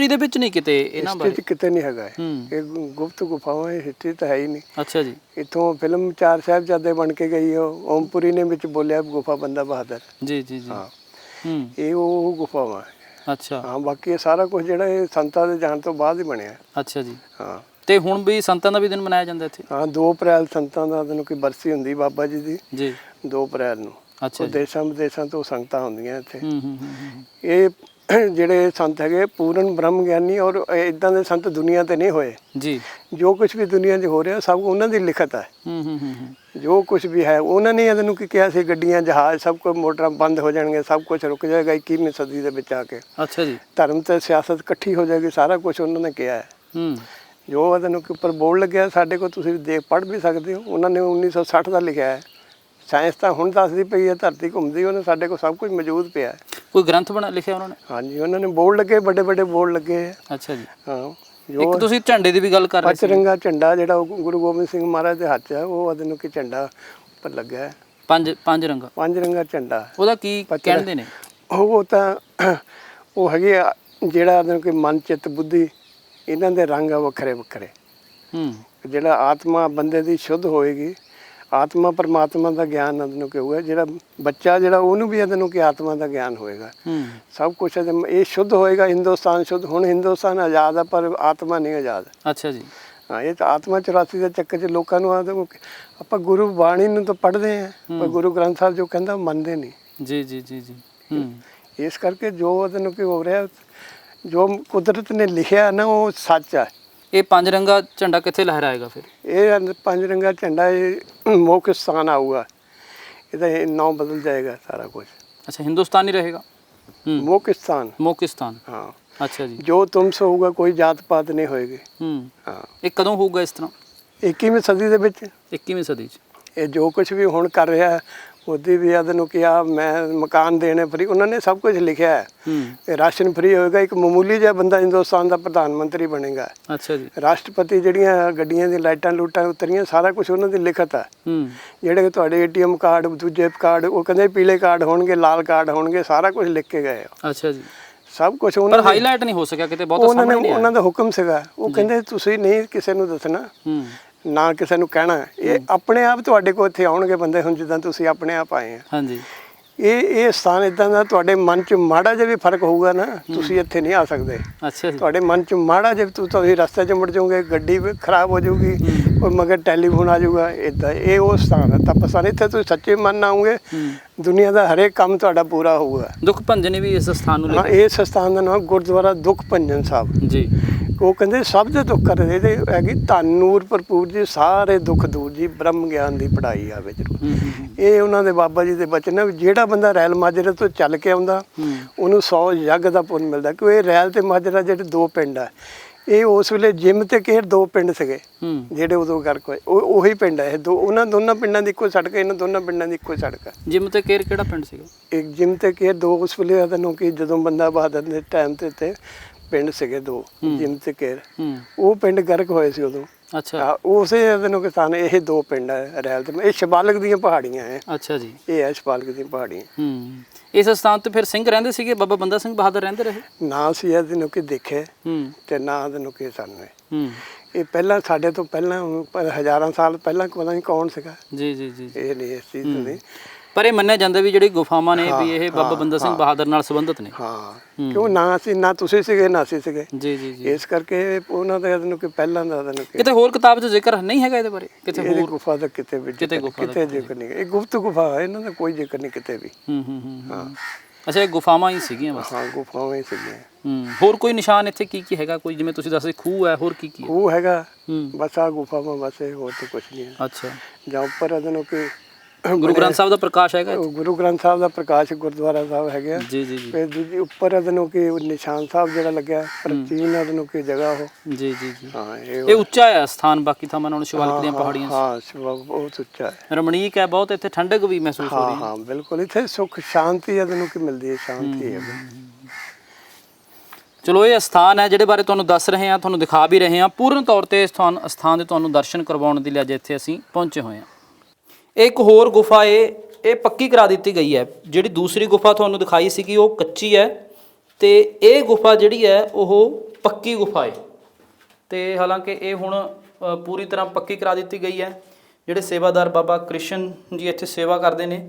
ਦੇ ਵਿੱਚ ਨਹੀਂ ਕਿਤੇ ਇਹਨਾਂ ਬਾਰੇ? ਕਿਤੇ ਨਹੀਂ ਹੈਗਾ ਇਹ ਗੁਪਤ ਗੁਫਾਵਾਂ, ਹਿਸਟਰੀ ਤਾਂ ਹੈ ਹੀ ਨਹੀਂ। ਅੱਛਾ ਜੀ। ਇੱਥੋਂ ਫਿਲਮ 4 ਸਾਹਿਬਜ਼ਾਦੇ ਬਣ ਕੇ ਗਈ, ਉਹ ਓਮਪੁਰੀ ਨੇ ਵਿੱਚ ਬੋਲਿਆ ਗੁਫਾ ਬੰਦਾ ਬਹਾਦਰ। ਜੀ ਜੀ ਜੀ। ਹਾਂ, ਇਹ ਉਹ ਗੁਫਾਵਾਂ। ਅੱਛਾ ਹਾਂ, ਬਾਕੀ ਇਹ ਸਾਰਾ ਕੁਝ ਜਿਹੜਾ ਇਹ ਸੰਤਾਂ ਦੇ ਜਾਣ ਤੋਂ ਬਾਅਦ ਹੀ ਬਣਿਆ। ਅੱਛਾ ਜੀ। ਹਾਂ, ਤੇ ਹੁਣ ਵੀ ਸੰਤਾਂ ਦਾ ਵੀ ਦਿਨ ਮਨਾਇਆ ਜਾਂਦਾ ਇੱਥੇ? ਹਾਂ, 2 ਅਪ੍ਰੈਲ ਸੰਤਾਂ ਦਾ ਦਿਨ ਕੋਈ ਬਰਸੀ ਹੁੰਦੀ ਬਾਬਾ ਜੀ ਦੀ ਜੀ, 2 ਅਪ੍ਰੈਲ ਨੂੰ। ਅੱਛਾ, ਦੇਸ਼ਾਂ ਵਿਦੇਸ਼ਾਂ ਤੋਂ ਸੰਗਤਾਂ ਹੁੰਦੀਆਂ ਇੱਥੇ। ਇਹ ਜਿਹੜੇ ਸੰਤ ਹੈਗੇ ਪੂਰਨ ਬ੍ਰਹਮ ਗਿਆਨੀ, ਔਰ ਇਦਾਂ ਦੇ ਸੰਤ ਦੁਨੀਆ ਤੇ ਨਹੀਂ ਹੋਏ ਜੀ। ਜੋ ਕੁਝ ਵੀ ਦੁਨੀਆ 'ਚ ਹੋ ਰਿਹਾ ਸਭ ਉਹਨਾਂ ਦੀ ਲਿਖਤ ਹੈ। ਜੋ ਕੁਝ ਵੀ ਹੈ ਉਹਨਾਂ ਨੇ ਇਹਨੂੰ ਕੀ ਕਿਹਾ ਸੀ, ਗੱਡੀਆਂ ਜਹਾਜ਼ ਸਭ ਕੁਝ ਮੋਟਰਾਂ ਬੰਦ ਹੋ ਜਾਣਗੇ, ਸਭ ਕੁਝ ਰੁਕ ਜਾਏਗਾ 21ਵੀਂ ਸਦੀ ਦੇ ਵਿੱਚ ਆ ਕੇ। ਅੱਛਾ ਜੀ। ਧਰਮ ਤੇ ਸਿਆਸਤ ਇਕੱਠੀ ਹੋ ਜਾਏਗੀ, ਸਾਰਾ ਕੁਝ ਉਹਨਾਂ ਨੇ ਕਿਹਾ ਹੈ। ਜੋ ਇਹਨੂੰ ਉੱਪਰ ਬੋਰਡ ਲੱਗਿਆ ਸਾਡੇ ਕੋਲ, ਤੁਸੀਂ ਦੇਖ ਪੜ੍ਹ ਵੀ ਸਕਦੇ ਹੋ। ਉਹਨਾਂ ਨੇ 1960 ਦਾ ਲਿਖਿਆ ਹੈ। ਸਾਇੰਸ ਤਾਂ ਹੁਣ ਦੱਸਦੀ ਪਈ ਹੈ, ਧਰਤੀ ਘੁੰਮਦੀ, ਉਹਨੇ ਸਾਡੇ ਕੋਲ ਸਭ ਕੁਝ ਮੌਜੂਦ ਪਿਆ ਹੈ। ਕੋਈ ਗ੍ਰੰਥ ਬਣਾ ਲਿਖਿਆ ਉਹਨਾਂ ਨੇ? ਹਾਂਜੀ, ਉਹਨਾਂ ਨੇ ਬੋਰਡ ਲੱਗੇ, ਵੱਡੇ ਵੱਡੇ ਬੋਰਡ ਲੱਗੇ ਹੈ। ਅੱਛਾ ਜੀ। ਹਾਂ, ਇੱਕ ਤੁਸੀਂ ਝੰਡੇ ਦੀ ਵੀ ਗੱਲ ਕਰ ਰਹੇ ਸੀ। ਤਿਰੰਗਾ ਝੰਡਾ ਜਿਹੜਾ ਗੁਰੂ ਗੋਬਿੰਦ ਸਿੰਘ ਮਹਾਰਾਜ ਦੇ ਹੱਥ 'ਚ ਹੈ, ਉਹ ਇਹਨੂੰ ਕੀ ਝੰਡਾ ਉੱਪਰ ਲੱਗਾ ਹੈ। ਪੰਜ ਰੰਗਾ ਝੰਡਾ। ਉਹਦਾ ਕੀ ਕਹਿੰਦੇ ਨੇ? ਉਹ ਤਾਂ ਉਹ ਹੈਗੇ ਜਿਹੜਾ ਇਹਨੂੰ ਕਿ ਮਨ ਚਿੱਤ ਬੁੱਧੀ ਇਹਨਾਂ ਦੇ ਰੰਗ ਆ ਵੱਖਰੇ ਵੱਖਰੇ। ਜਿਹੜਾ ਆਤਮਾ ਬੰਦੇ ਦੀ ਸ਼ੁੱਧ ਹੋਏਗੀ, ਆਤਮਾ ਪਰਮਾਤਮਾ ਦਾ ਗਿਆਨ ਇਹਨੂੰ ਕਿ ਹੋਊਗਾ। ਜਿਹੜਾ ਬੱਚਾ ਜਿਹੜਾ ਉਹਨੂੰ ਵੀ ਇਹਨੂੰ ਕਿ ਆਤਮਾ ਦਾ ਗਿਆਨ ਹੋਏਗਾ। ਸਭ ਕੁਛ ਇਹ ਸ਼ੁੱਧ ਹੋਏਗਾ। ਹਿੰਦੁਸਤਾਨ ਸ਼ੁੱਧ, ਹੁਣ ਹਿੰਦੁਸਤਾਨ ਆਜ਼ਾਦ ਆ ਪਰ ਆਤਮਾ ਨਹੀਂ ਆਜ਼ਾਦ। ਅੱਛਾ ਜੀ। ਹਾਂ, ਇਹ ਤਾਂ ਆਤਮਾ 84 ਦੇ ਚੱਕਰ 'ਚ ਲੋਕਾਂ ਨੂੰ ਆਪਾਂ ਗੁਰੂ ਬਾਣੀ ਨੂੰ ਤਾਂ ਪੜ੍ਹਦੇ ਹਾਂ ਪਰ ਗੁਰੂ ਗ੍ਰੰਥ ਸਾਹਿਬ ਜੋ ਕਹਿੰਦਾ ਮੰਨਦੇ ਨਹੀਂ। ਜੀ ਜੀ ਜੀ ਜੀ। ਇਸ ਕਰਕੇ ਜੋ ਇਹਨੂੰ ਕੀ ਹੋ ਰਿਹਾ, ਜੋ ਕੁਦਰਤ ਨੇ ਲਿਖਿਆ ਨਾ ਉਹ ਸੱਚ ਹੈ। ਇਹ 5 ਰੰਗਾ ਝੰਡਾ ਕਿੱਥੇ ਲਹਿਰਾਏਗਾ ਫਿਰ? ਇਹ 5 ਰੰਗਾ ਝੰਡਾ ਇਹ ਮੁੱਖ ਸਥਾਨ ਆਊਗਾ, ਇਹਦਾ ਨਾਂ ਬਦਲ ਜਾਏਗਾ ਸਾਰਾ ਕੁਝ। ਅੱਛਾ, ਹਿੰਦੁਸਤਾਨ ਹੀ ਰਹੇਗਾ ਮੁੱਖ ਸਥਾਨ। ਹਾਂ। ਅੱਛਾ ਜੀ। ਜੋ ਤੁਮ ਸੇ ਹੋਊਗਾ, ਕੋਈ ਜਾਤ ਪਾਤ ਨਹੀਂ ਹੋਏਗੀ। ਹਾਂ। ਇਹ ਕਦੋਂ ਹੋਊਗਾ ਇਸ ਤਰ੍ਹਾਂ? 21ਵੀਂ ਸਦੀ ਦੇ ਵਿੱਚ। 21ਵੀਂ ਸਦੀ 'ਚ ਇਹ ਜੋ ਕੁਝ ਵੀ ਹੁਣ ਕਰ ਰਿਹਾ, ਉਹਦੀ ਵੀ ਇਹਨੂੰ ਕਿਹਾ ਮੈਂ ਮਕਾਨ ਦੇਣੇ ਫਰੀ, ਉਹਨਾਂ ਨੇ ਸਭ ਕੁਝ ਲਿਖਿਆ ਹੈ। ਇਹ ਰਾਸ਼ਨ ਫਰੀ ਹੋਏਗਾ, ਇੱਕ ਮਾਮੂਲੀ ਜਿਹਾ ਬੰਦਾ ਹਿੰਦੁਸਤਾਨ ਦਾ ਪ੍ਰਧਾਨ ਮੰਤਰੀ ਬਣੇਗਾ। ਅੱਛਾ ਜੀ। ਰਾਸ਼ਟਰਪਤੀ ਜਿਹੜੀਆਂ ਗੱਡੀਆਂ ਦੀ ਲਾਈਟਾਂ ਲੂਟਾਂ ਉਤਰੀਆਂ, ਸਾਰਾ ਕੁਝ ਉਹਨਾਂ ਦੀ ਲਿਖਤ ਹੈ। ਜਿਹੜੇ ਤੁਹਾਡੇ ATM ਕਾਰਡ, ਦੂਜੇ ਕਾਰਡ, ਉਹ ਕਹਿੰਦੇ ਪੀਲੇ ਕਾਰਡ ਹੋਣਗੇ, ਲਾਲ ਕਾਰਡ ਹੋਣਗੇ, ਸਾਰਾ ਕੁਝ ਲਿਖ ਕੇ ਗਏ। ਅੱਛਾ ਜੀ। ਸਭ ਕੁਝ ਉਹਨਾਂ ਦਾ ਹਾਈਲਾਈਟ ਨਹੀਂ ਹੋ ਸਕਿਆ ਕਿਤੇ, ਬਹੁਤ ਉਹਨਾਂ ਦਾ ਹੁਕਮ ਸੀਗਾ। ਉਹ ਕਹਿੰਦੇ ਤੁਸੀਂ ਨਹੀਂ ਕਿਸੇ ਨੂੰ ਦੱਸਣਾ, ਨਾ ਕਿਸੇ ਨੂੰ ਕਹਿਣਾ, ਇਹ ਆਪਣੇ ਆਪ ਤੁਹਾਡੇ ਕੋਲ ਇੱਥੇ ਆਉਣਗੇ ਬੰਦੇ, ਹੁਣ ਜਿੱਦਾਂ ਤੁਸੀਂ ਆਪਣੇ ਆਪ ਆਏ ਆ। ਹਾਂਜੀ। ਇਹ ਸਥਾਨ ਇਦਾਂ ਦਾ, ਤੁਹਾਡੇ ਮਨ 'ਚ ਮਾੜਾ ਜਿਹਾ ਵੀ ਫਰਕ ਹੋਊਗਾ ਨਾ, ਤੁਸੀਂ ਇੱਥੇ ਨਹੀਂ ਆ ਸਕਦੇ। ਅੱਛਾ ਜੀ। ਤੁਹਾਡੇ ਮਨ 'ਚ ਮਾੜਾ ਜਿਹਾ ਤੁਸੀਂ ਰਸਤੇ 'ਚ ਮੁੜ ਜਾਓਗੇ, ਗੱਡੀ ਵੀ ਖਰਾਬ ਹੋ ਜਾਊਗੀ, ਕੋਈ ਮਗਰ ਟੈਲੀਫੋਨ ਆ ਜਾਊਗਾ, ਇੱਦਾਂ ਇਹ ਉਹ ਸਥਾਨ ਹੈ ਤਪ ਸਥਾਨ। ਇੱਥੇ ਤੁਸੀਂ ਸੱਚੇ ਮਨ ਨਾਲ ਆਓਗੇ, ਦੁਨੀਆ ਦਾ ਹਰੇਕ ਕੰਮ ਤੁਹਾਡਾ ਪੂਰਾ ਹੋਊਗਾ। ਦੁੱਖ ਭੰਜਨ ਵੀ ਇਸ ਸਥਾਨ ਨੂੰ? ਹਾਂ, ਇਸ ਸਥਾਨ ਦਾ ਨਾਮ ਗੁਰਦੁਆਰਾ ਦੁੱਖ ਭੰਜਨ ਸਾਹਿਬ ਜੀ। ਉਹ ਕਹਿੰਦੇ ਸਭ ਦੇ ਦੁੱਖ ਕਰਦੇ, ਇਹਦੇ ਹੈਗੀ ਧੰਨ ਨੂਰ ਭਰਪੂਰ ਜੀ, ਸਾਰੇ ਦੁੱਖ ਦੂਰ ਜੀ, ਬ੍ਰਹਮ ਗਿਆਨ ਦੀ ਪੜ੍ਹਾਈ ਆਵੇ ਜ਼ਰੂਰ। ਇਹ ਉਹਨਾਂ ਦੇ ਬਾਬਾ ਜੀ ਦੇ ਬਚਨ ਹੈ। ਜਿਹੜਾ ਬੰਦਾ ਰੈਲ ਮਾਜਰੇ ਤੋਂ ਚੱਲ ਕੇ ਆਉਂਦਾ ਉਹਨੂੰ 100 ਯੱਗ ਦਾ ਪੁੰਨ ਮਿਲਦਾ। ਕਿਉਂ ਇਹ ਰੈਲ ਤੇ ਮਾਜਰਾ ਜਿਹੜੇ 2 ਪਿੰਡ ਆ, ਇਹ ਉਸ ਵੇਲੇ ਜਿਮ ਤੇ ਕੇਰ 2 ਪਿੰਡ ਸੀਗੇ ਜਿਹੜੇ ਉਦੋਂ ਗਰਕ ਹੋਏ। ਉਹੀ ਪਿੰਡ ਹੈ ਇਹ, ਉਹਨਾਂ ਦੋਨਾਂ ਪਿੰਡਾਂ ਦੀ ਇੱਕੋ ਸੜਕ ਹੈ, ਇਹਨਾਂ ਦੋਨਾਂ ਪਿੰਡਾਂ ਦੀ ਇੱਕੋ ਸੜਕ ਹੈ। ਜਿਮ ਤੇ ਕੇਰ ਕਿਹੜਾ ਪਿੰਡ ਸੀਗਾ? ਇੱਕ ਜਿਮ ਤੇ ਕੇਰ 2 ਉਸ ਵੇਲੇ ਤੈਨੂੰ ਕਿ ਜਦੋਂ ਬੰਦਾ ਬਹਾਦਰ ਦੇ ਟਾਈਮ ਤੇ ਪਿੰਡ ਸੀਗੇ 2 ਜਿਮ ਤੇ ਕੇਰ, ਉਹ ਪਿੰਡ ਗਰਕ ਹੋਏ ਸੀ ਉਦੋਂ। ਅੱਛਾ। ਉਸੇ ਦਿਨੋਂ ਕਿਸਾਨ ਇਹ 2 ਪਿੰਡ ਹੈ ਰੈਲ ਤੇ। ਇਹ ਸ਼ਿਵਾਲਿਕ ਦੀਆਂ ਪਹਾੜੀਆਂ ਹੈ। ਅੱਛਾ ਜੀ। ਇਹ ਹੈ ਸ਼ਿਵਾਲਿਕ ਦੀਆਂ ਪਹਾੜੀਆਂ। ਇਸ ਸਥਾਨ ਤੇ ਫਿਰ ਸਿੰਘ ਰਹਿੰਦੇ ਸੀਗੇ, ਬਾਬਾ ਬੰਦਾ ਸਿੰਘ ਬਹਾਦਰ ਰਹਿੰਦੇ ਰਹੇ? ਨਾ ਸੀ ਇਹਦੇ ਨੂੰ ਕਿ ਦੇਖੇ ਤੇ ਨਾ ਇਹਦੇ ਨੂੰ ਕਿ ਸਾਨੂੰ। ਇਹ ਪਹਿਲਾਂ ਸਾਡੇ ਤੋਂ ਪਹਿਲਾਂ ਹਜ਼ਾਰਾਂ ਸਾਲ ਪਹਿਲਾਂ ਪਤਾ ਨਹੀਂ ਕੌਣ ਸੀਗਾ। ਜੀ ਜੀ ਜੀ। ਇਹ ਨਹੀਂ ਇਸ ਚੀਜ਼ ਨਹੀਂ, ਪਰ ਇਹ ਮੰਨਿਆ ਜਾਂਦਾ ਵੀ ਜਿਹੜੀ ਗੁਫਾਵਾਂ ਨੇ ਵੀ ਇਹ ਬਾਬਾ ਬੰਦਾ ਸਿੰਘ ਬਹਾਦਰ ਨਾਲ ਸੰਬੰਧਿਤ ਨੇ। ਹਾਂ, ਕਿਉਂ ਨਾ ਅਸੀਂ, ਨਾ ਤੁਸੀਂ ਸੀਗੇ ਨਾ ਅਸੀਂ ਸੀਗੇ। ਜੀ ਜੀ ਜੀ। ਇਸ ਕਰਕੇ ਉਹਨਾਂ ਦਾ ਇਹਨੂੰ ਕਿ ਪਹਿਲਾਂ ਦਾ ਕਿਤੇ ਹੋਰ ਕਿਤਾਬ 'ਚ ਜ਼ਿਕਰ ਨਹੀਂ ਹੈਗਾ ਇਹਦੇ ਬਾਰੇ? ਕਿਤੇ ਹੋਰ ਗੁਫਾ ਦਾ ਕਿਤੇ ਵੀ ਕਿਤੇ ਜ਼ਿਕਰ ਨਹੀਂ। ਇਹ ਗੁਪਤ ਗੁਫਾ ਹੈ, ਇਹਨਾਂ ਦਾ ਕੋਈ ਜ਼ਿਕਰ ਨਹੀਂ ਕਿਤੇ ਵੀ। ਹਾਂ। ਅੱਛਾ, ਇਹ ਗੁਫਾਵਾਂ ਹੀ ਸੀਗੀਆਂ ਬਸ? ਹਾਂ, ਗੁਫਾਵਾਂ ਹੀ ਸੀਗੀਆਂ। ਹੋਰ ਕੋਈ ਨਿਸ਼ਾਨ ਇੱਥੇ ਕੀ ਕੀ ਹੈਗਾ? ਕੋਈ ਜਿਵੇਂ ਤੁਸੀਂ ਦੱਸਦੇ ਖੂਹ ਹੈ, ਹੋਰ ਕੀ ਕੀ? ਖੂਹ ਹੈਗਾ ਬਸ, ਆ ਗੁਫਾਵਾਂ ਬਸ, ਹੋਰ ਤਾਂ ਕੁਛ ਨਹੀਂ ਹੈ। ਅੱਛਾ। ਜਾਂ ਉੱਪਰ ਇਹਨੂੰ ਕਿ ਗੁਰੂ ਗ੍ਰੰਥ ਸਾਹਿਬ ਦਾ ਪ੍ਰਕਾਸ਼ ਹੈਗਾ? ਗੁਰੂ ਗ੍ਰੰਥ ਸਾਹਿਬ ਦਾ ਪ੍ਰਕਾਸ਼ ਗੁਰਦੁਆਰਾ ਸਾਹਿਬ ਹੈਗਾ। ਜੀ ਜੀ ਜੀ। ਫਿਰ ਦੂਜੀ ਉੱਪਰ ਇਹਨੂੰ ਕਿ ਨਿਸ਼ਾਨ ਸਾਹਿਬ ਜਿਹੜਾ ਲੱਗਿਆ, ਪ੍ਰਾਚੀਨ ਇਹਨੂੰ ਕਿ ਜਗ੍ਹਾ ਉਹ। ਜੀ ਜੀ ਜੀ। ਹਾਂ, ਇਹ ਉੱਚਾ ਹੈ ਸਥਾਨ ਬਾਕੀ ਥਾਵਾਂ ਨਾਲੋਂ, ਸ਼ਿਵਾਲਿਕ ਦੀਆਂ ਪਹਾੜੀਆਂ। ਹਾਂ, ਬਹੁਤ ਉੱਚਾ ਹੈ, ਰਮਣੀਕ ਹੈ ਬਹੁਤ, ਇੱਥੇ ਠੰਡਕ ਵੀ ਮਹਿਸੂਸ ਹੋ ਰਹੀ ਹੈ। ਹਾਂ ਬਿਲਕੁਲ, ਇੱਥੇ ਸੁੱਖ ਸ਼ਾਂਤੀ ਇਹਨੂੰ ਕਿ ਮਿਲਦੀ ਹੈ, ਸ਼ਾਂਤੀ ਹੈ। ਚਲੋ ਇਹ ਅਸਥਾਨ ਹੈ ਜਿਹੜੇ ਬਾਰੇ ਤੁਹਾਨੂੰ ਦੱਸ ਰਹੇ ਹਾਂ, ਤੁਹਾਨੂੰ ਦਿਖਾ ਵੀ ਰਹੇ ਹਾਂ ਪੂਰਨ ਤੌਰ ਤੇ। ਇਸ ਅਸਥਾਨ ਦੇ ਤੁਹਾਨੂੰ ਦਰਸ਼ਨ ਕਰਵਾਉਣ ਦੇ ਲਈ ਅੱਜ ਇੱਥੇ ਅਸੀਂ ਪਹੁੰਚੇ ਹੋਏ ਹਾਂ। ਇੱਕ ਹੋਰ ਗੁਫਾ ਇਹ ਪੱਕੀ ਕਰਾ ਦਿੱਤੀ ਗਈ ਹੈ। ਜਿਹੜੀ ਦੂਸਰੀ ਗੁਫਾ ਤੁਹਾਨੂੰ ਦਿਖਾਈ ਸੀਗੀ ਉਹ ਕੱਚੀ ਹੈ, ਤੇ ਇਹ ਗੁਫਾ ਜਿਹੜੀ ਹੈ ਉਹ ਪੱਕੀ ਗੁਫਾ ਹੈ। ਤੇ ਹਾਲਾਂਕਿ ਇਹ ਹੁਣ ਪੂਰੀ ਤਰ੍ਹਾਂ ਪੱਕੀ ਕਰਾ ਦਿੱਤੀ ਗਈ ਹੈ। ਜਿਹੜੇ ਸੇਵਾਦਾਰ ਬਾਬਾ ਕ੍ਰਿਸ਼ਨ ਜੀ ਇੱਥੇ ਸੇਵਾ ਕਰਦੇ ਨੇ,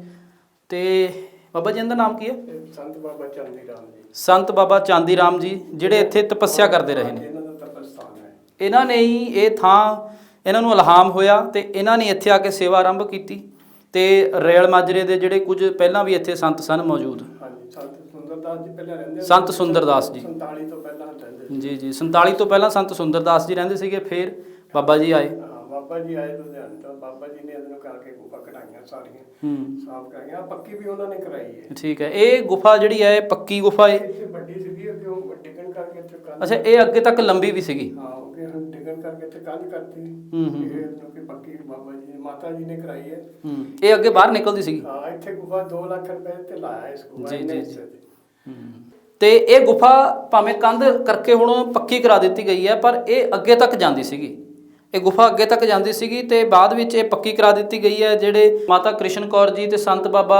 ਤੇ ਬਾਬਾ ਜੀ ਦਾ ਨਾਮ ਕੀ ਹੈ? ਸੰਤ ਬਾਬਾ ਚਾਂਦੀ ਰਾਮ ਜੀ। ਸੰਤ ਬਾਬਾ ਚਾਂਦੀ ਰਾਮ ਜੀ ਜਿਹੜੇ ਇੱਥੇ ਤਪੱਸਿਆ ਕਰਦੇ ਰਹੇ ਨੇ। ਇਹਨਾਂ ਦਾ ਤਪਸਥਾਨ ਹੈ। ਇਹਨਾਂ ਨੇ ਹੀ ਇਹ ਥਾਂ, ਇਹਨਾਂ ਨੂੰ ਇਲਹਾਮ ਹੋਇਆ ਤੇ ਇਹਨਾਂ ਨੇ ਇੱਥੇ ਆ ਕੇ ਸੇਵਾ ਆਰੰਭ ਕੀਤੀ। ਤੇ ਰੇਲ ਮਾਜਰੇ ਦੇ ਜਿਹੜੇ ਕੁਝ ਪਹਿਲਾਂ ਵੀ ਇੱਥੇ ਸੰਤ ਸਨ ਮੌਜੂਦ। ਹਾਂਜੀ, ਸੰਤ ਸੁੰਦਰਦਾਸ ਜੀ ਪਹਿਲਾਂ ਰਹਿੰਦੇ ਸੀ। ਸੰਤ ਸੁੰਦਰਦਾਸ ਜੀ 47 ਤੋਂ ਪਹਿਲਾਂ ਰਹਿੰਦੇ ਸੀ। ਜੀ 47 ਤੋਂ ਪਹਿਲਾਂ ਸੰਤ ਸੁੰਦਰਦਾਸ ਜੀ ਰਹਿੰਦੇ ਸੀਗੇ। ਫਿਰ ਬਾਬਾ ਜੀ ਆਏ। ਬਾਬਾ ਜੀ ਆਏ ਲੁਧਿਆਣੇ ਤੋਂ। ਬਾਬਾ ਜੀ ਨੇ ਇਹਨੂੰ ਕਰਕੇ ਗੁਫਾ ਕਢਾਈਆਂ ਸਾਰੀਆਂ, ਸਾਫ਼ ਕਰਾਈਆਂ। ਪੱਕੀ ਵੀ ਉਹਨਾਂ ਨੇ ਕਰਾਈ ਹੈ। ਠੀਕ ਹੈ। ਇਹ ਗੁਫਾ ਜਿਹੜੀ ਹੈ ਪੱਕੀ ਗੁਫਾ ਹੈ। ਇੱਥੇ ਵੱਡੀ ਸੀਗੀ, ਅੱਗੇ ਉਹ ਡਿੱਗਣ ਕਰਕੇ ਇੱਥੇ ਕੰਧ। ਅੱਛਾ, ਇਹ ਅੱਗੇ ਤੱਕ ਲੰਬੀ ਵੀ ਸੀਗੀ। ਹਾਂ, ਅੱਗੇ ਹੁਣ ਡਿੱਗਣ ਕਰਕੇ ਇੱਥੇ ਕੰਧ ਕਰਤੀ। ਇਹ ਕਿਉਂਕਿ ਪੱਕੀ ਬਾਬਾ ਜੀ ਮਾਤਾ ਜੀ ਨੇ ਕਰਾਈ ਹੈ। ਇਹ ਅੱਗੇ ਬਾਹਰ ਨਿਕਲਦੀ ਸੀਗੀ। ਹਾਂ, ਇੱਥੇ ਗੁਫਾ 2 ਲੱਖ ਰੁਪਏ ਤੇ ਲਾਇਆ ਇਸ ਗੁਫਾ ਨੇ। ਤੇ ਇਹ ਗੁਫਾ ਭਾਵੇਂ ਕੰਧ ਕਰਕੇ ਹੁਣ ਪੱਕੀ ਕਰਾ ਦਿੱਤੀ ਗਈ ਹੈ, ਪਰ ਇਹ ਅੱਗੇ ਤੱਕ ਜਾਂਦੀ ਸੀਗੀ। ਇਹ ਗੁਫਾ ਅੱਗੇ ਤੱਕ ਜਾਂਦੀ ਸੀਗੀ ਤੇ ਬਾਅਦ ਵਿੱਚ ਇਹ ਪੱਕੀ ਕਰਾ ਦਿੱਤੀ ਗਈ ਹੈ। ਜਿਹੜੇ ਮਾਤਾ ਕ੍ਰਿਸ਼ਨ ਕੌਰ ਜੀ ਤੇ ਸੰਤ ਬਾਬਾ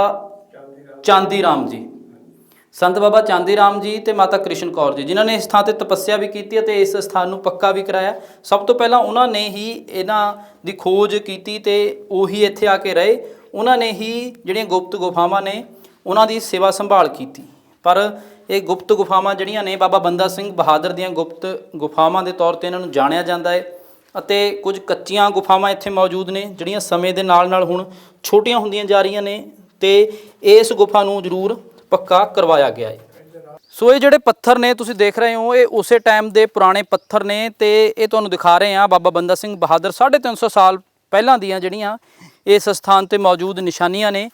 ਚਾਂਦੀ ਰਾਮ ਜੀ, ਸੰਤ ਬਾਬਾ ਚਾਂਦੀ ਰਾਮ ਜੀ ਤੇ ਮਾਤਾ ਕ੍ਰਿਸ਼ਨ ਕੌਰ ਜੀ, ਜਿਨ੍ਹਾਂ ਨੇ ਇਸ ਥਾਂ ਤੇ ਤਪੱਸਿਆ ਵੀ ਕੀਤੀ ਅਤੇ ਇਸ ਸਥਾਨ ਨੂੰ ਪੱਕਾ ਵੀ ਕਰਾਇਆ। ਸਭ ਤੋਂ ਪਹਿਲਾਂ ਉਹਨਾਂ ਨੇ ਹੀ ਇਹਨਾਂ ਦੀ ਖੋਜ ਕੀਤੀ ਤੇ ਉਹੀ ਇੱਥੇ ਆ ਕੇ ਰਹੇ। ਉਹਨਾਂ ਨੇ ਹੀ ਜਿਹੜੀਆਂ ਗੁਪਤ ਗੁਫਾਵਾਂ ਨੇ ਉਹਨਾਂ ਦੀ ਸੇਵਾ ਸੰਭਾਲ ਕੀਤੀ। ਪਰ ਇਹ ਗੁਪਤ ਗੁਫਾਵਾਂ ਜਿਹੜੀਆਂ ਨੇ ਬਾਬਾ ਬੰਦਾ ਸਿੰਘ ਬਹਾਦਰ ਦੀਆਂ ਗੁਪਤ ਗੁਫਾਵਾਂ ਦੇ ਤੌਰ ਤੇ ਇਹਨਾਂ ਨੂੰ ਜਾਣਿਆ ਜਾਂਦਾ ਹੈ। ਅਤੇ ਕੁਝ ਕੱਚੀਆਂ ਗੁਫਾਵਾਂ ਇੱਥੇ ਮੌਜੂਦ ਨੇ ਜਿਹੜੀਆਂ ਸਮੇਂ ਦੇ ਨਾਲ ਨਾਲ ਹੁਣ ਛੋਟੀਆਂ ਹੁੰਦੀਆਂ ਜਾ ਰਹੀਆਂ ਨੇ, ਤੇ ਇਸ ਗੁਫਾ ਨੂੰ ਜ਼ਰੂਰ ਪੱਕਾ ਕਰਵਾਇਆ ਗਿਆ ਹੈ। ਸੋ ਇਹ ਜਿਹੜੇ ਪੱਥਰ ਨੇ ਤੁਸੀਂ ਦੇਖ ਰਹੇ ਹੋ, ਇਹ ਉਸੇ ਟਾਈਮ ਦੇ ਪੁਰਾਣੇ ਪੱਥਰ ਨੇ ਤੇ ਇਹ ਤੁਹਾਨੂੰ ਦਿਖਾ ਰਹੇ ਹਾਂ ਬਾਬਾ ਬੰਦਾ ਸਿੰਘ ਬਹਾਦਰ 350 ਸਾਲ ਪਹਿਲਾਂ ਦੀਆਂ ਜਿਹੜੀਆਂ ਇਸ ਸਥਾਨ ਤੇ ਮੌਜੂਦ ਨਿਸ਼ਾਨੀਆਂ ਨੇ।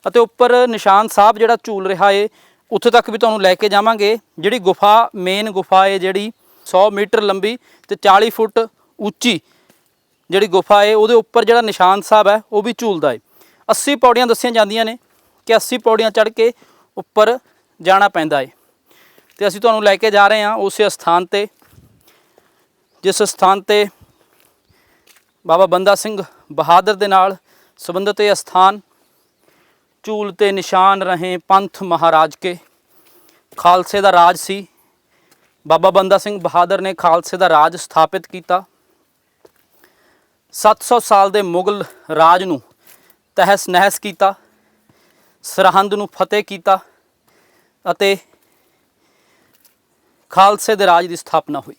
ਅਤੇ ਉੱਪਰ ਨਿਸ਼ਾਨ ਸਾਹਿਬ ਜਿਹੜਾ ਝੂਲ ਰਿਹਾ ਹੈ, ਉੱਥੇ ਤੱਕ ਵੀ ਤੁਹਾਨੂੰ ਲੈ ਕੇ ਜਾਵਾਂਗੇ। ਜਿਹੜੀ ਗੁਫਾ ਮੇਨ ਗੁਫਾ ਹੈ, ਜਿਹੜੀ 100 ਮੀਟਰ ਲੰਬੀ ਤੇ 40 ਫੁੱਟ ਉੱਚੀ ਜਿਹੜੀ ਗੁਫਾ ਹੈ, ਉਹਦੇ ਉੱਪਰ ਜਿਹੜਾ ਨਿਸ਼ਾਨ ਸਾਹਿਬ ਹੈ ਉਹ ਵੀ ਝੂਲਦਾ ਹੈ। 80 ਪੌੜੀਆਂ ਦੱਸੀਆਂ ਜਾਂਦੀਆਂ ਨੇ ਕਿ 80 ਪੌੜੀਆਂ ਚੜ੍ਹ ਕੇ ਉੱਪਰ ਜਾਣਾ ਪੈਂਦਾ ਹੈ। ਤੇ ਅਸੀਂ ਤੁਹਾਨੂੰ ਲੈ ਕੇ ਜਾ ਰਹੇ ਹਾਂ ਉਸੇ ਸਥਾਨ ਤੇ, ਜਿਸ ਸਥਾਨ ਤੇ ਬਾਬਾ ਬੰਦਾ ਸਿੰਘ ਬਹਾਦਰ ਦੇ ਨਾਲ ਸੰਬੰਧਿਤ ਇਹ ਸਥਾਨ। ਝੂਲ ਤੇ ਨਿਸ਼ਾਨ ਰਹੇ ਪੰਥ ਮਹਾਰਾਜ ਕੇ, ਖਾਲਸੇ ਦਾ ਰਾਜ ਸੀ। ਬਾਬਾ ਬੰਦਾ ਸਿੰਘ ਬਹਾਦਰ ਨੇ ਖਾਲਸੇ ਦਾ ਰਾਜ ਸਥਾਪਿਤ ਕੀਤਾ। 700 ਸਾਲ ਦੇ ਮੁਗਲ ਰਾਜ ਨੂੰ ਤਹਿਸ ਨਹਿਸ ਕੀਤਾ, ਸਰਹੰਦ ਨੂੰ ਫਤਿਹ ਕੀਤਾ ਅਤੇ ਖਾਲਸੇ ਦੇ ਰਾਜ ਦੀ ਸਥਾਪਨਾ ਹੋਈ।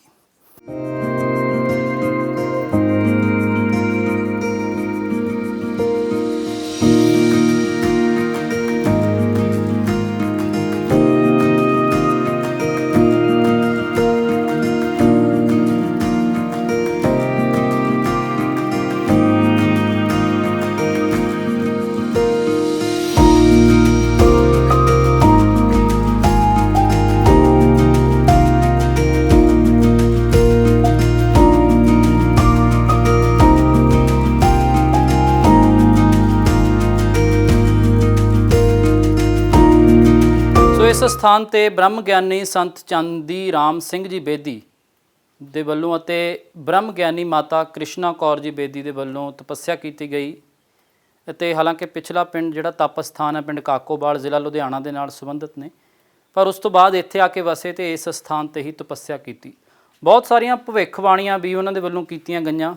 ਇਸ ਸਥਾਨ ਤੇ ਬ੍ਰਹਮ ਗਿਆਨੀ ਸੰਤ ਚਾਂਦੀ ਰਾਮ ਸਿੰਘ ਜੀ ਬੇਦੀ ਦੇ ਵੱਲੋਂ ਅਤੇ ਬ੍ਰਹਮ ਗਿਆਨੀ ਮਾਤਾ ਕ੍ਰਿਸ਼ਨਾ ਕੌਰ ਜੀ ਬੇਦੀ ਦੇ ਵੱਲੋਂ ਤਪੱਸਿਆ ਕੀਤੀ ਗਈ। ਅਤੇ ਹਾਲਾਂਕਿ ਪਿਛਲਾ ਪਿੰਡ ਜਿਹੜਾ ਤਪ ਸਥਾਨ ਹੈ, ਪਿੰਡ ਕਾਕੋਵਾਲ, ਜ਼ਿਲ੍ਹਾ ਲੁਧਿਆਣਾ ਦੇ ਨਾਲ ਸੰਬੰਧਿਤ ਨੇ, ਪਰ ਉਸ ਤੋਂ ਬਾਅਦ ਇੱਥੇ ਆ ਕੇ ਵਸੇ ਤੇ ਇਸ ਸਥਾਨ ਤੇ ਹੀ ਤਪੱਸਿਆ ਕੀਤੀ। ਬਹੁਤ ਸਾਰੀਆਂ ਭਵਿੱਖਬਾਣੀਆਂ ਵੀ ਉਹਨਾਂ ਦੇ ਵੱਲੋਂ ਕੀਤੀਆਂ ਗਈਆਂ,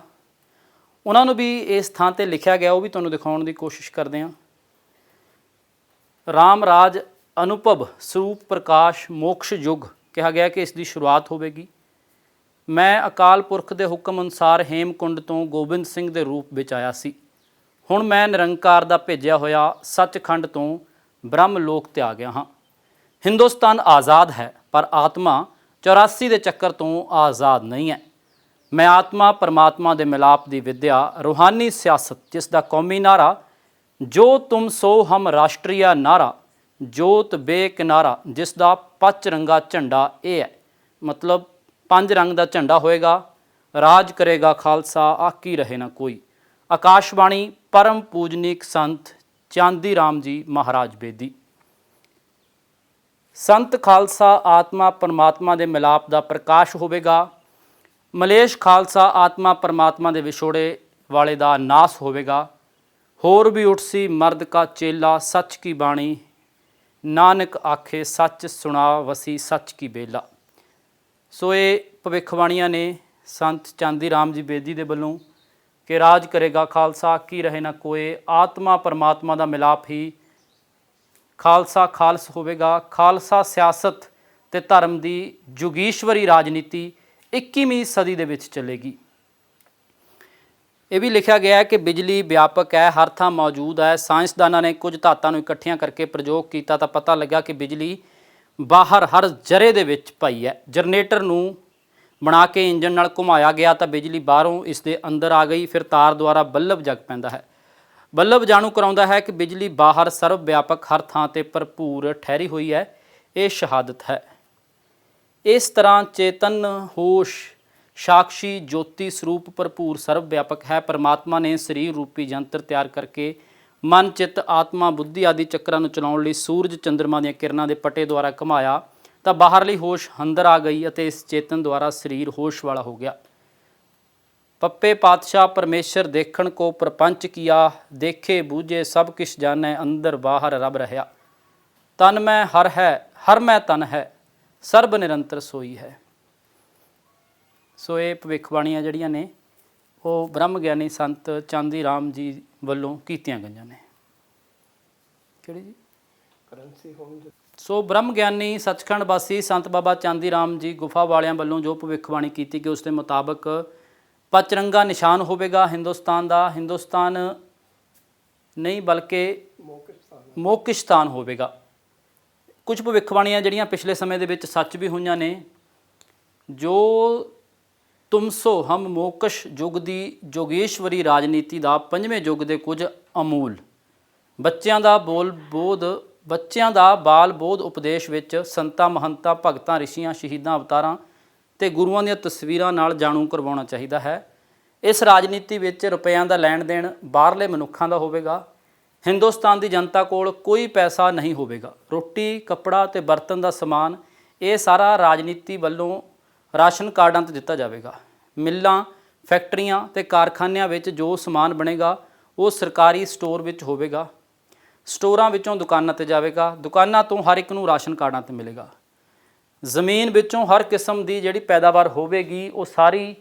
ਉਹਨਾਂ ਨੂੰ ਵੀ ਇਸ ਥਾਂ ਤੇ ਲਿਖਿਆ ਗਿਆ, ਉਹ ਵੀ ਤੁਹਾਨੂੰ ਦਿਖਾਉਣ ਦੀ ਕੋਸ਼ਿਸ਼ ਕਰਦੇ ਹਾਂ। ਰਾਮ ਰਾਜ ਅਨੁਭਵ ਸਰੂਪ ਪ੍ਰਕਾਸ਼ ਮੋਕਸ਼ ਯੁੱਗ ਕਿਹਾ ਗਿਆ ਕਿ ਇਸ ਦੀ ਸ਼ੁਰੂਆਤ ਹੋਵੇਗੀ। ਮੈਂ ਅਕਾਲ ਪੁਰਖ ਦੇ ਹੁਕਮ ਅਨੁਸਾਰ ਹੇਮਕੁੰਡ ਤੋਂ ਗੋਬਿੰਦ ਸਿੰਘ ਦੇ ਰੂਪ ਵਿੱਚ ਆਇਆ ਸੀ। ਹੁਣ ਮੈਂ ਨਿਰੰਕਾਰ ਦਾ ਭੇਜਿਆ ਹੋਇਆ ਸੱਚਖੰਡ ਤੋਂ ਬ੍ਰਹਮ ਲੋਕ ਤੇ ਆ ਗਿਆ ਹਾਂ। ਹਿੰਦੁਸਤਾਨ ਆਜ਼ਾਦ ਹੈ, ਪਰ ਆਤਮਾ 84 ਦੇ ਚੱਕਰ ਤੋਂ ਆਜ਼ਾਦ ਨਹੀਂ ਹੈ। ਮੈਂ ਆਤਮਾ ਪਰਮਾਤਮਾ ਦੇ ਮਿਲਾਪ ਦੀ ਵਿਦਿਆ, ਰੂਹਾਨੀ ਸਿਆਸਤ ਜਿਸ ਦਾ ਕੌਮੀ ਨਾਰਾ ਜੋ ਤੁਮ ਸੋ ਹਮ ਰਾਸ਼ਟਰੀਆ ਨਾਰਾ, ਜੋਤ ਬੇਕਿਨਾਰਾ ਜਿਸ ਦਾ 5 ਰੰਗਾ ਝੰਡਾ ਇਹ ਹੈ। ਮਤਲਬ 5 ਰੰਗ ਦਾ ਝੰਡਾ ਹੋਏਗਾ। ਰਾਜ ਕਰੇਗਾ ਖਾਲਸਾ, ਆਕੀ ਰਹੇ ਨਾ ਕੋਈ। ਆਕਾਸ਼ਬਾਣੀ ਪਰਮ ਪੂਜਨੀਕ ਸੰਤ ਚਾਂਦੀ ਰਾਮ ਜੀ ਮਹਾਰਾਜ ਬੇਦੀ। ਸੰਤ ਖਾਲਸਾ ਆਤਮਾ ਪਰਮਾਤਮਾ ਦੇ ਮਿਲਾਪ ਦਾ ਪ੍ਰਕਾਸ਼ ਹੋਵੇਗਾ। ਮਲੇਸ਼ ਖਾਲਸਾ ਆਤਮਾ ਪਰਮਾਤਮਾ ਦੇ ਵਿਛੋੜੇ ਵਾਲੇ ਦਾ ਨਾਸ ਹੋਵੇਗਾ। ਹੋਰ ਵੀ ਉਠਸੀ ਮਰਦ ਕਾ ਚੇਲਾ, ਸੱਚ ਕੀ ਬਾਣੀ ਨਾਨਕ ਆਖੇ, ਸੱਚ ਸੁਣਾ ਵਸੀ ਸੱਚ ਕੀ ਬੇਲਾ। ਸੋ ਇਹ ਭਵਿੱਖਬਾਣੀਆਂ ਨੇ ਸੰਤ ਚਾਂਦੀ ਰਾਮ ਜੀ ਬੇਦੀ ਦੇ ਵੱਲੋਂ ਕਿ ਰਾਜ ਕਰੇਗਾ ਖਾਲਸਾ, ਕੀ ਰਹੇ ਨਾ ਕੋਏ। ਆਤਮਾ ਪਰਮਾਤਮਾ ਦਾ ਮਿਲਾਪ ਹੀ ਖਾਲਸਾ ਖਾਲਸ ਹੋਵੇਗਾ। ਖਾਲਸਾ ਸਿਆਸਤ ਤੇ ਧਰਮ ਦੀ ਜੁਗੀਸ਼ਵਰੀ ਰਾਜਨੀਤੀ 21ਵੀਂ ਸਦੀ ਦੇ ਵਿੱਚ ਚੱਲੇਗੀ। ਇਹ ਵੀ ਲਿਖਿਆ ਗਿਆ ਹੈ ਕਿ ਬਿਜਲੀ ਵਿਆਪਕ ਹੈ, ਹਰ ਥਾਂ ਮੌਜੂਦ ਹੈ। ਸਾਇੰਸਦਾਨਾਂ ਨੇ ਕੁਝ ਧਾਤਾਂ ਨੂੰ ਇਕੱਠੀਆਂ ਕਰਕੇ ਪ੍ਰਯੋਗ ਕੀਤਾ ਤਾਂ ਪਤਾ ਲੱਗਾ ਕਿ ਬਿਜਲੀ ਬਾਹਰ ਹਰ ਜ਼ਰੇ ਦੇ ਵਿੱਚ ਪਈ ਹੈ। ਜਨਰੇਟਰ ਨੂੰ ਬਣਾ ਕੇ ਇੰਜਨ ਨਾਲ ਘੁਮਾਇਆ ਗਿਆ ਤਾਂ ਬਿਜਲੀ ਬਾਹਰੋਂ ਇਸ ਦੇ ਅੰਦਰ ਆ ਗਈ। ਫਿਰ ਤਾਰ ਦੁਆਰਾ ਬੱਲਬ ਜਗ ਪੈਂਦਾ ਹੈ। ਬੱਲਬ ਜਾਣੂ ਕਰਾਉਂਦਾ ਹੈ ਕਿ ਬਿਜਲੀ ਬਾਹਰ ਸਰਵ ਵਿਆਪਕ ਹਰ ਥਾਂ ਤੇ ਭਰਪੂਰ ਠਹਿਰੀ ਹੋਈ ਹੈ। ਇਹ ਸ਼ਹਾਦਤ ਹੈ। ਇਸ ਤਰ੍ਹਾਂ ਚੇਤਨ ਹੋਸ਼ ਸਾਕਸ਼ੀ ਜੋਤੀ ਸਰੂਪ ਭਰਪੂਰ ਸਰਵ ਵਿਆਪਕ ਹੈ। ਪਰਮਾਤਮਾ ਨੇ ਸਰੀਰ ਰੂਪੀ ਯੰਤਰ ਤਿਆਰ ਕਰਕੇ ਮਨ ਚਿੱਤ ਆਤਮਾ ਬੁੱਧੀ ਆਦਿ ਚੱਕਰਾਂ ਨੂੰ ਚਲਾਉਣ ਲਈ ਸੂਰਜ ਚੰਦਰਮਾ ਦੀਆਂ ਕਿਰਨਾਂ ਦੇ ਪੱਟੇ ਦੁਆਰਾ ਘੁਮਾਇਆ ਤਾਂ ਬਾਹਰਲੀ ਹੋਸ਼ ਅੰਦਰ ਆ ਗਈ ਅਤੇ ਇਸ ਚੇਤਨ ਦੁਆਰਾ ਸਰੀਰ ਹੋਸ਼ ਵਾਲਾ ਹੋ ਗਿਆ। ਪੱਪੇ ਪਾਤਸ਼ਾਹ ਪਰਮੇਸ਼ਰ ਦੇਖਣ ਕੋ ਪ੍ਰਪੰਚ ਕੀਆ, ਦੇਖੇ ਬੂਝੇ ਸਭ ਕਿਛ ਜਾਣੈ, ਅੰਦਰ ਬਾਹਰ ਰੱਬ ਰਹਿਆ। ਤਨ ਮੈਂ ਹਰ ਹੈ, ਹਰ ਮੈਂ ਤਨ ਹੈ, ਸਰਬ ਨਿਰੰਤਰ ਸੋਈ ਹੈ। ਸੋ ਇਹ ਭਵਿੱਖਬਾਣੀਆਂ ਜਿਹੜੀਆਂ ਨੇ ਉਹ ਬ੍ਰਹਮ ਗਿਆਨੀ ਸੰਤ ਚਾਂਦੀ ਰਾਮ ਜੀ ਵੱਲੋਂ ਕੀਤੀਆਂ ਗਈਆਂ ਨੇ। ਕਿਹੜੀ ਜੀ? Currency home. ਸੋ ਬ੍ਰਹਮ ਗਿਆਨੀ ਸੱਚਖੰਡ ਵਾਸੀ ਸੰਤ ਬਾਬਾ ਚਾਂਦੀ ਰਾਮ ਜੀ ਗੁਫਾ ਵਾਲਿਆਂ ਵੱਲੋਂ ਜੋ ਭਵਿੱਖਬਾਣੀ ਕੀਤੀ ਗਈ ਉਸ ਦੇ ਮੁਤਾਬਕ ਪਚਰੰਗਾ ਨਿਸ਼ਾਨ ਹੋਵੇਗਾ ਹਿੰਦੁਸਤਾਨ ਦਾ। ਹਿੰਦੁਸਤਾਨ ਨਹੀਂ ਬਲਕਿ ਮੋਕਿਸ਼ਤਾਨ ਹੋਵੇਗਾ। ਕੁਝ ਭਵਿੱਖਬਾਣੀਆਂ ਜਿਹੜੀਆਂ ਪਿਛਲੇ ਸਮੇਂ ਦੇ ਵਿੱਚ ਸੱਚ ਵੀ ਹੋਈਆਂ ਨੇ। ਜੋ ਤੁਮ ਸੋ ਹਮ ਮੋਕਸ਼ ਯੁੱਗ ਦੀ ਜੋਗੇਸ਼ਵਰੀ ਰਾਜਨੀਤੀ ਦਾ 5ਵੇਂ ਯੁੱਗ ਦੇ ਕੁਝ ਅਮੂਲ ਬੱਚਿਆਂ ਦਾ ਬਾਲ ਬੋਧ ਉਪਦੇਸ਼ ਵਿੱਚ ਸੰਤਾਂ ਮਹੰਤਾਂ ਭਗਤਾਂ ਰਿਸ਼ੀਆਂ ਸ਼ਹੀਦਾਂ ਅਵਤਾਰਾਂ ਤੇ ਗੁਰੂਆਂ ਦੀਆਂ ਤਸਵੀਰਾਂ ਨਾਲ ਜਾਣੂ ਕਰਵਾਉਣਾ ਚਾਹੀਦਾ ਹੈ। ਇਸ ਰਾਜਨੀਤੀ ਵਿੱਚ ਰੁਪਇਆਂ ਦਾ ਲੈਣ ਦੇਣ ਬਾਹਰਲੇ ਮਨੁੱਖਾਂ ਦਾ ਹੋਵੇਗਾ। ਹਿੰਦੁਸਤਾਨ ਦੀ ਜਨਤਾ ਕੋਲ ਕੋਈ ਪੈਸਾ ਨਹੀਂ ਹੋਵੇਗਾ। ਰੋਟੀ ਕੱਪੜਾ ਤੇ ਬਰਤਨ ਦਾ ਸਮਾਨ ਇਹ ਸਾਰਾ ਰਾਜਨੀਤੀ ਵੱਲੋਂ ਰਾਸ਼ਨ ਕਾਰਡਾਂ 'ਤੇ ਦਿੱਤਾ ਜਾਵੇਗਾ। ਮਿੱਲਾਂ ਫੈਕਟਰੀਆਂ ਤੇ ਕਾਰਖਾਨਿਆਂ ਵਿੱਚ ਜੋ ਸਮਾਨ ਬਣੇਗਾ ਉਹ ਸਰਕਾਰੀ ਸਟੋਰ ਵਿੱਚ ਹੋਵੇਗਾ। ਸਟੋਰਾਂ ਵਿੱਚੋਂ ਦੁਕਾਨਾਂ 'ਤੇ ਜਾਵੇਗਾ। ਦੁਕਾਨਾਂ ਤੋਂ ਹਰ ਇੱਕ ਨੂੰ ਰਾਸ਼ਨ ਕਾਰਡਾਂ 'ਤੇ ਮਿਲੇਗਾ। ਜ਼ਮੀਨ ਵਿੱਚੋਂ ਹਰ ਕਿਸਮ ਦੀ ਜਿਹੜੀ ਪੈਦਾਵਾਰ ਹੋਵੇਗੀ ਉਹ ਸਾਰੀ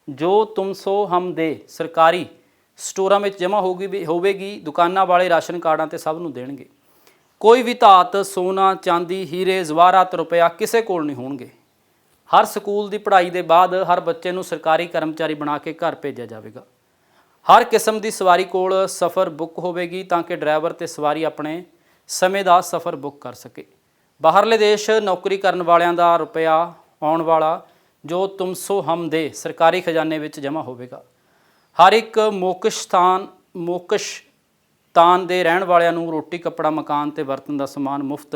ਜੋ ਤੁਮ ਸੋ ਹਮ ਦੇ ਸਰਕਾਰੀ ਸਟੋਰਾਂ ਵਿੱਚ ਜਮ੍ਹਾਂ ਹੋਵੇਗੀ। ਦੁਕਾਨਾਂ ਵਾਲੇ ਰਾਸ਼ਨ ਕਾਰਡਾਂ 'ਤੇ ਸਭ ਨੂੰ ਦੇਣਗੇ। ਕੋਈ ਵੀ ਧਾਤ ਸੋਨਾ ਚਾਂਦੀ ਹੀਰੇ ਜ਼ਵਾਰਾਤ ਰੁਪਇਆ ਕਿਸੇ ਕੋਲ ਨਹੀਂ ਹੋਣਗੇ। ਹਰ ਸਕੂਲ ਦੀ ਪੜ੍ਹਾਈ ਦੇ ਬਾਅਦ ਹਰ ਬੱਚੇ ਨੂੰ ਸਰਕਾਰੀ ਕਰਮਚਾਰੀ ਬਣਾ ਕੇ ਘਰ ਭੇਜਿਆ ਜਾਵੇਗਾ। ਹਰ ਕਿਸਮ ਦੀ ਸਵਾਰੀ ਕੋਲ ਸਫ਼ਰ ਬੁੱਕ ਹੋਵੇਗੀ ਤਾਂ ਕਿ ਡਰਾਈਵਰ ਤੇ ਸਵਾਰੀ ਆਪਣੇ ਸਮੇਂ ਦਾ ਸਫ਼ਰ ਬੁੱਕ ਕਰ ਸਕੇ। ਬਾਹਰਲੇ ਦੇਸ਼ ਨੌਕਰੀ ਕਰਨ ਵਾਲਿਆਂ ਦਾ ਰੁਪਇਆ ਆਉਣ ਵਾਲਾ ਜੋ ਤੁਮ ਸੋ ਹਮ ਦੇ ਸਰਕਾਰੀ ਖਜ਼ਾਨੇ ਵਿੱਚ ਜਮ੍ਹਾਂ ਹੋਵੇਗਾ। ਹਰ ਇੱਕ ਮੋਕਸ਼ਤਾਨ ਦੇ ਰਹਿਣ ਵਾਲਿਆਂ ਨੂੰ ਰੋਟੀ ਕੱਪੜਾ ਮਕਾਨ ਤੇ ਬਰਤਨ ਦਾ ਸਮਾਨ ਮੁਫਤ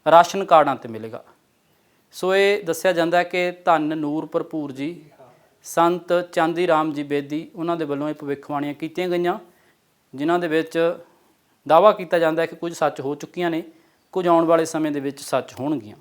ਰਾਸ਼ਨ ਕਾਰਡਾਂ 'ਤੇ ਮਿਲੇਗਾ। ਸੋ ਇਹ ਦੱਸਿਆ ਜਾਂਦਾ ਕਿ ਧੰਨ ਨੂਰ ਭਰਪੂਰ ਜੀ ਸੰਤ ਚਾਂਦੀ ਰਾਮ ਜੀ ਬੇਦੀ ਉਹਨਾਂ ਦੇ ਵੱਲੋਂ ਇਹ ਭਵਿੱਖਬਾਣੀਆਂ ਕੀਤੀਆਂ ਗਈਆਂ, ਜਿਨ੍ਹਾਂ ਦੇ ਵਿੱਚ ਦਾਅਵਾ ਕੀਤਾ ਜਾਂਦਾ ਹੈ ਕਿ ਕੁਝ ਸੱਚ ਹੋ ਚੁੱਕੀਆਂ ਨੇ, ਕੁਝ ਆਉਣ ਵਾਲੇ ਸਮੇਂ ਦੇ ਵਿੱਚ ਸੱਚ ਹੋਣਗੀਆਂ।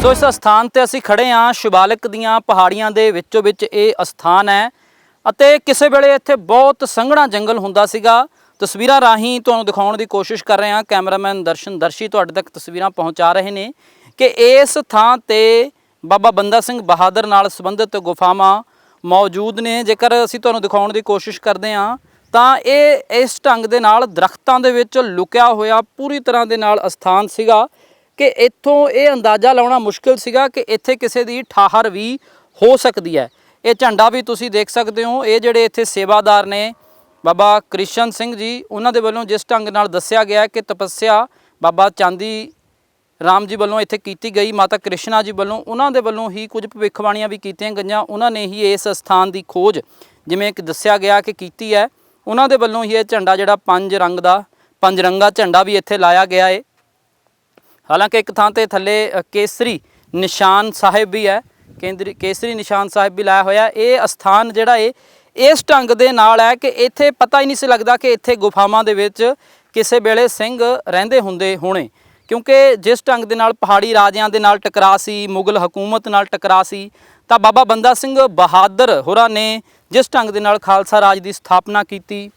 ਸੋ ਇਸ ਅਸਥਾਨ ਤੇ ਅਸੀਂ ਖੜੇ ਹਾਂ। ਸ਼ਿਵਾਲਿਕ ਦੀਆਂ ਪਹਾੜੀਆਂ ਦੇ ਵਿੱਚੋਂ ਵਿੱਚ ਇਹ ਅਸਥਾਨ ਹੈ ਅਤੇ ਕਿਸੇ ਵੇਲੇ ਇੱਥੇ ਬਹੁਤ ਸੰਘਣਾ ਜੰਗਲ ਹੁੰਦਾ ਸੀਗਾ। ਤਸਵੀਰਾਂ ਰਾਹੀਂ ਤੁਹਾਨੂੰ ਦਿਖਾਉਣ ਦੀ ਕੋਸ਼ਿਸ਼ ਕਰ ਰਹੇ ਹਾਂ। ਕੈਮਰਾਮੈਨ ਦਰਸ਼ੀ ਤੁਹਾਡੇ ਤੱਕ ਤਸਵੀਰਾਂ ਪਹੁੰਚਾ ਰਹੇ ਨੇ ਕਿ ਇਸ ਥਾਂ ਤੇ ਬਾਬਾ ਬੰਦਾ ਸਿੰਘ ਬਹਾਦਰ ਨਾਲ ਸੰਬੰਧਿਤ ਗੁਫਾਵਾਂ ਮੌਜੂਦ ਨੇ। ਜੇਕਰ ਅਸੀਂ ਤੁਹਾਨੂੰ ਦਿਖਾਉਣ ਦੀ ਕੋਸ਼ਿਸ਼ ਕਰਦੇ ਹਾਂ ਤਾਂ ਇਹ ਇਸ ਢੰਗ ਦੇ ਨਾਲ ਦਰਖਤਾਂ ਦੇ ਵਿੱਚ ਲੁਕਿਆ ਹੋਇਆ ਪੂਰੀ ਤਰ੍ਹਾਂ ਦੇ ਨਾਲ ਅਸਥਾਨ ਸੀਗਾ ਕਿ ਇੱਥੋਂ ਇਹ ਅੰਦਾਜ਼ਾ ਲਾਉਣਾ ਮੁਸ਼ਕਿਲ ਸੀਗਾ ਕਿ ਇੱਥੇ ਕਿਸੇ ਦੀ ਠਾਹਰ ਵੀ ਹੋ ਸਕਦੀ ਹੈ। ਇਹ ਝੰਡਾ ਵੀ ਤੁਸੀਂ ਦੇਖ ਸਕਦੇ ਹੋ। ਇਹ ਜਿਹੜੇ ਇੱਥੇ ਸੇਵਾਦਾਰ ਨੇ ਬਾਬਾ ਕ੍ਰਿਸ਼ਨ ਸਿੰਘ ਜੀ, ਉਹਨਾਂ ਦੇ ਵੱਲੋਂ ਜਿਸ ਢੰਗ ਨਾਲ ਦੱਸਿਆ ਗਿਆ ਕਿ ਤਪੱਸਿਆ ਬਾਬਾ ਚਾਂਦੀ ਰਾਮ ਜੀ ਵੱਲੋਂ ਇੱਥੇ ਕੀਤੀ ਗਈ, ਮਾਤਾ ਕ੍ਰਿਸ਼ਨਾ ਜੀ ਵੱਲੋਂ, ਉਹਨਾਂ ਦੇ ਵੱਲੋਂ ਹੀ ਕੁਝ ਭਵਿੱਖਬਾਣੀਆਂ ਵੀ ਕੀਤੀਆਂ ਗਈਆਂ। ਉਹਨਾਂ ਨੇ ਹੀ ਇਸ ਸਥਾਨ ਦੀ ਖੋਜ ਜਿਵੇਂ ਕਿ ਦੱਸਿਆ ਗਿਆ ਕਿ ਕੀਤੀ ਹੈ। ਉਹਨਾਂ ਦੇ ਵੱਲੋਂ ਹੀ ਇਹ ਝੰਡਾ ਜਿਹੜਾ ਪੰਜ ਰੰਗਾ ਝੰਡਾ ਵੀ ਇੱਥੇ ਲਾਇਆ ਗਿਆ ਹੈ। ਹਾਲਾਂਕਿ ਇੱਕ ਥਾਂ ਤੇ ਥੱਲੇ ਕੇਸਰੀ ਨਿਸ਼ਾਨ ਸਾਹਿਬ ਵੀ ਹੈ, ਕੇਸਰੀ ਨਿਸ਼ਾਨ ਸਾਹਿਬ ਵੀ ਲਾਇਆ ਹੋਇਆ। ਇਹ ਅਸਥਾਨ ਜਿਹੜਾ ਹੈ ਇਸ ਢੰਗ ਦੇ ਨਾਲ ਹੈ ਕਿ ਇੱਥੇ ਪਤਾ ਹੀ ਨਹੀਂ ਸੀ ਲੱਗਦਾ ਕਿ ਇੱਥੇ ਗੁਫਾਵਾਂ ਦੇ ਵਿੱਚ ਕਿਸੇ ਵੇਲੇ ਸਿੰਘ ਰਹਿੰਦੇ ਹੁੰਦੇ ਹੋਣੇ, ਕਿਉਂਕਿ ਜਿਸ ਢੰਗ ਦੇ ਨਾਲ ਪਹਾੜੀ ਰਾਜਿਆਂ ਦੇ ਨਾਲ ਟਕਰਾਅ ਸੀ, ਮੁਗਲ ਹਕੂਮਤ ਨਾਲ ਟਕਰਾਅ ਸੀ, ਤਾਂ ਬਾਬਾ ਬੰਦਾ ਸਿੰਘ ਬਹਾਦਰ ਹੋਰਾਂ ਨੇ ਜਿਸ ਢੰਗ ਦੇ ਨਾਲ ਖਾਲਸਾ ਰਾਜ ਦੀ ਸਥਾਪਨਾ ਕੀਤੀ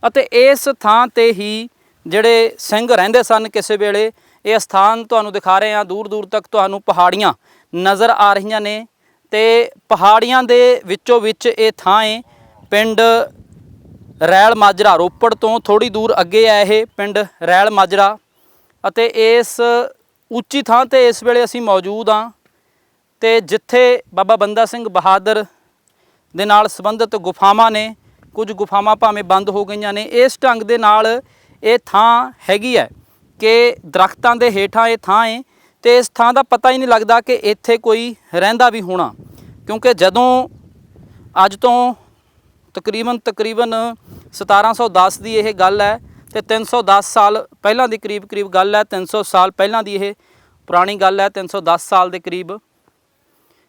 ਅਤੇ ਇਸ ਥਾਂ ਤੇ ਹੀ ਜਿਹੜੇ ਸਿੰਘ ਰਹਿੰਦੇ ਸਨ ਕਿਸੇ ਵੇਲੇ। ਇਹ ਸਥਾਨ ਤੁਹਾਨੂੰ ਦਿਖਾ ਰਹੇ ਹਾਂ, ਦੂਰ ਦੂਰ ਤੱਕ ਤੁਹਾਨੂੰ ਪਹਾੜੀਆਂ ਨਜ਼ਰ ਆ ਰਹੀਆਂ ਨੇ ਤੇ ਪਹਾੜੀਆਂ ਦੇ ਵਿੱਚੋਂ ਵਿੱਚ ਇਹ ਥਾਂ ਹੈ। ਪਿੰਡ ਰੈਲ ਮਾਜਰਾ, ਰੋਪੜ ਤੋਂ ਥੋੜੀ ਦੂਰ ਅੱਗੇ ਹੈ ਇਹ ਪਿੰਡ ਰੈਲ ਮਾਜਰਾ ਅਤੇ ਇਸ ਉੱਚੀ ਥਾਂ ਤੇ ਇਸ ਵੇਲੇ ਅਸੀਂ ਮੌਜੂਦ ਹਾਂ ਤੇ ਜਿੱਥੇ ਬਾਬਾ ਬੰਦਾ ਸਿੰਘ ਬਹਾਦਰ ਦੇ ਨਾਲ ਸੰਬੰਧਿਤ ਗੁਫਾਵਾਂ ਨੇ। ਕੁਝ ਗੁਫਾਵਾਂ ਭਾਵੇਂ ਬੰਦ ਹੋ ਗਈਆਂ ਨੇ। ਇਸ ਢੰਗ ਦੇ ਨਾਲ ਇਹ ਥਾਂ ਹੈਗੀ ਹੈ ਕਿ ਦਰਖਤਾਂ ਦੇ ਹੇਠਾਂ ਇਹ ਥਾਂ ਹੈ ਤੇ ਇਸ ਥਾਂ ਦਾ ਪਤਾ ਹੀ ਨਹੀਂ ਲੱਗਦਾ ਕਿ ਇੱਥੇ ਕੋਈ ਰਹਿੰਦਾ ਵੀ ਹੋਣਾ, ਕਿਉਂਕਿ ਜਦੋਂ ਅੱਜ ਤੋਂ ਤਕਰੀਬਨ 1710 ਦੀ ਇਹ ਗੱਲ ਹੈ ਤੇ 310 ਸਾਲ ਪਹਿਲਾਂ ਦੀ ਕਰੀਬ ਗੱਲ ਹੈ। 300 ਸਾਲ ਪਹਿਲਾਂ ਦੀ ਇਹ ਪੁਰਾਣੀ ਗੱਲ ਹੈ, 310 ਸਾਲ ਦੇ ਕਰੀਬ,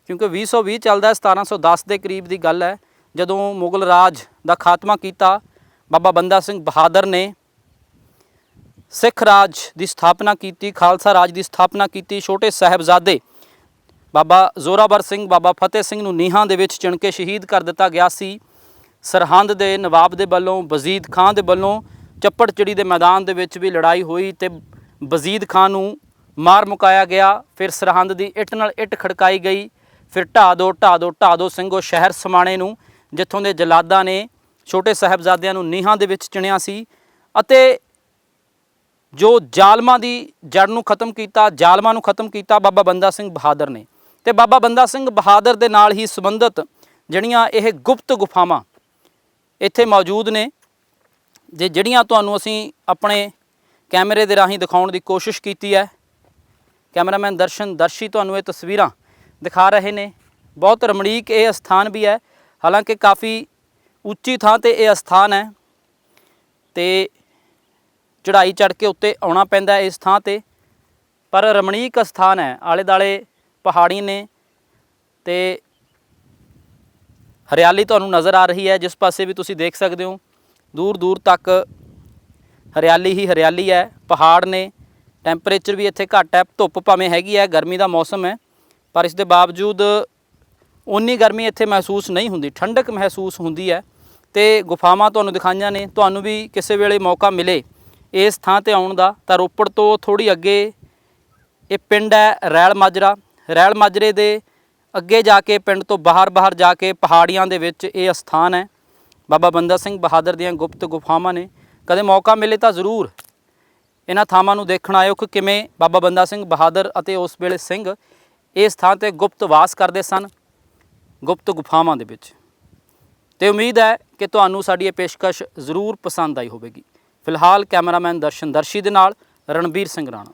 ਕਿਉਂਕਿ 2020 ਚੱਲਦਾ, 1710 ਦੇ ਕਰੀਬ ਦੀ ਗੱਲ ਹੈ ਜਦੋਂ ਮੁਗਲ ਰਾਜ ਦਾ ਖਾਤਮਾ ਕੀਤਾ। ਬਾਬਾ ਬੰਦਾ ਸਿੰਘ ਬਹਾਦਰ ਨੇ ਸਿੱਖ ਰਾਜ ਦੀ ਸਥਾਪਨਾ ਕੀਤੀ, ਖਾਲਸਾ ਰਾਜ ਦੀ ਸਥਾਪਨਾ ਕੀਤੀ। ਛੋਟੇ ਸਾਹਿਬਜ਼ਾਦੇ ਬਾਬਾ ਜ਼ੋਰਾਵਰ ਸਿੰਘ, ਬਾਬਾ ਫਤਿਹ ਸਿੰਘ ਨੂੰ ਨੀਹਾਂ ਦੇ ਵਿੱਚ ਚਿਣ ਕੇ ਸ਼ਹੀਦ ਕਰ ਦਿੱਤਾ ਗਿਆ ਸੀ। ਸਰਹੰਦ ਦੇ ਨਵਾਬ ਦੇ ਵੱਲੋਂ, ਵਜ਼ੀਦ ਖਾਂ ਦੇ ਵੱਲੋਂ ਚੱਪੜਚਿੜੀ ਦੇ ਮੈਦਾਨ ਦੇ ਵਿੱਚ ਵੀ ਲੜਾਈ ਹੋਈ ਤੇ ਵਜ਼ੀਦ ਖਾਂ ਨੂੰ ਮਾਰ ਮੁਕਾਇਆ ਗਿਆ। ਫਿਰ ਸਰਹੰਦ ਦੀ ਇੱਟ ਨਾਲ ਇੱਟ ਖੜਕਾਈ ਗਈ। ਫਿਰ ਢਾਹ ਦੋ ਸਿੰਘੋ ਸ਼ਹਿਰ ਸਮਾਣੇ ਨੂੰ, ਜਿੱਥੋਂ ਦੇ ਜਲਾਦਾਂ ਨੇ ਛੋਟੇ ਸਾਹਿਬਜ਼ਾਦਿਆਂ ਨੂੰ ਨੀਹਾਂ ਦੇ ਵਿੱਚ ਚਿਣਿਆ ਸੀ ਅਤੇ ਜੋ ਜ਼ਾਲਮਾਂ ਦੀ ਜੜ ਨੂੰ ਖਤਮ ਕੀਤਾ, ਜ਼ਾਲਮਾਂ ਨੂੰ ਖਤਮ ਕੀਤਾ ਬਾਬਾ ਬੰਦਾ ਸਿੰਘ ਬਹਾਦਰ ਨੇ। ਤੇ ਬਾਬਾ ਬੰਦਾ ਸਿੰਘ ਬਹਾਦਰ ਦੇ ਨਾਲ ਹੀ ਸੰਬੰਧਿਤ ਜਿਹੜੀਆਂ ਇਹ ਗੁਪਤ ਗੁਫਾਵਾਂ ਇੱਥੇ ਮੌਜੂਦ ਨੇ, ਜਿਹੜੀਆਂ ਤੁਹਾਨੂੰ ਅਸੀਂ ਆਪਣੇ ਕੈਮਰੇ ਦੇ ਰਾਹੀਂ ਦਿਖਾਉਣ ਦੀ ਕੋਸ਼ਿਸ਼ ਕੀਤੀ ਹੈ। ਕੈਮਰਾਮੈਨ ਦਰਸ਼ੀ ਤੁਹਾਨੂੰ ਇਹ ਤਸਵੀਰਾਂ ਦਿਖਾ ਰਹੇ ਨੇ। ਬਹੁਤ ਰਮਣੀਕ ਇਹ ਅਸਥਾਨ ਵੀ ਹੈ, ਹਾਲਾਂਕਿ ਕਾਫੀ ਉੱਚੀ ਥਾਂ ਤੇ ਇਹ ਅਸਥਾਨ ਹੈ ਤੇ ਚੜ੍ਹਾਈ ਚੜ੍ਹ ਕੇ ਉੱਤੇ ਆਉਣਾ ਪੈਂਦਾ ਇਸ ਥਾਂ ਤੇ, ਪਰ ਰਮਣੀਕ ਅਸਥਾਨ ਹੈ। ਆਲੇ ਦੁਆਲੇ ਪਹਾੜੀ ਨੇ ਤੇ ਹਰਿਆਲੀ ਤੁਹਾਨੂੰ ਨਜ਼ਰ ਆ ਰਹੀ ਹੈ। ਜਿਸ ਪਾਸੇ ਵੀ ਤੁਸੀਂ ਦੇਖ ਸਕਦੇ ਹੋ ਦੂਰ ਦੂਰ ਤੱਕ ਹਰਿਆਲੀ ਹੀ ਹਰਿਆਲੀ ਹੈ, ਪਹਾੜ ਨੇ। ਟੈਂਪਰੇਚਰ ਵੀ ਇੱਥੇ ਘੱਟ ਹੈ, ਧੁੱਪ ਭਾਵੇਂ ਹੈਗੀ ਹੈ, ਗਰਮੀ ਦਾ ਮੌਸਮ ਹੈ, ਪਰ ਇਸ ਦੇ ਬਾਵਜੂਦ ਉਨੀ ਗਰਮੀ ਇੱਥੇ ਮਹਿਸੂਸ ਨਹੀਂ ਹੁੰਦੀ, ਠੰਡਕ ਮਹਿਸੂਸ ਹੁੰਦੀ ਹੈ। ਤੇ ਗੁਫਾਵਾਂ ਤੁਹਾਨੂੰ ਦਿਖਾਈਆਂ ਨੇ। ਤੁਹਾਨੂੰ ਵੀ ਕਿਸੇ ਵੇਲੇ ਮੌਕਾ ਮਿਲੇ ਇਸ ਥਾਂ ਤੇ ਆਉਣ ਦਾ ਤਾਂ ਰੋਪੜ ਤੋਂ ਥੋੜ੍ਹੀ ਅੱਗੇ ਇਹ ਪਿੰਡ ਹੈ ਰੈਲ ਮਾਜਰਾ। ਰੈਲ ਮਾਜਰੇ ਦੇ ਅੱਗੇ ਜਾ ਕੇ ਪਿੰਡ ਤੋਂ ਬਾਹਰ ਜਾ ਕੇ ਪਹਾੜੀਆਂ ਦੇ ਵਿੱਚ ਇਹ ਅਸਥਾਨ ਹੈ। ਬਾਬਾ ਬੰਦਾ ਸਿੰਘ ਬਹਾਦਰ ਦੀਆਂ ਗੁਪਤ ਗੁਫਾਵਾਂ ਨੇ। ਕਦੇ ਮੌਕਾ ਮਿਲੇ ਤਾਂ ਜ਼ਰੂਰ ਇਹਨਾਂ ਥਾਵਾਂ ਨੂੰ ਦੇਖਣ ਆਇਓ ਕਿ ਕਿਵੇਂ ਬਾਬਾ ਬੰਦਾ ਸਿੰਘ ਬਹਾਦਰ ਅਤੇ ਉਸ ਵੇਲੇ ਸਿੰਘ ਇਸ ਥਾਂ ਤੇ ਗੁਪਤ ਵਾਸ ਕਰਦੇ ਸਨ, ਗੁਪਤ ਗੁਫਾਵਾਂ ਦੇ ਵਿੱਚ। ਤੇ ਉਮੀਦ ਹੈ ਕਿ ਤੁਹਾਨੂੰ ਸਾਡੀ ਇਹ ਪੇਸ਼ਕਸ਼ ਜ਼ਰੂਰ ਪਸੰਦ ਆਈ ਹੋਵੇਗੀ। ਫਿਲਹਾਲ ਕੈਮਰਾਮੈਨ ਦਰਸ਼ੀ ਦੇ ਨਾਲ ਰਣਬੀਰ ਸਿੰਘ ਰਾਣਾ।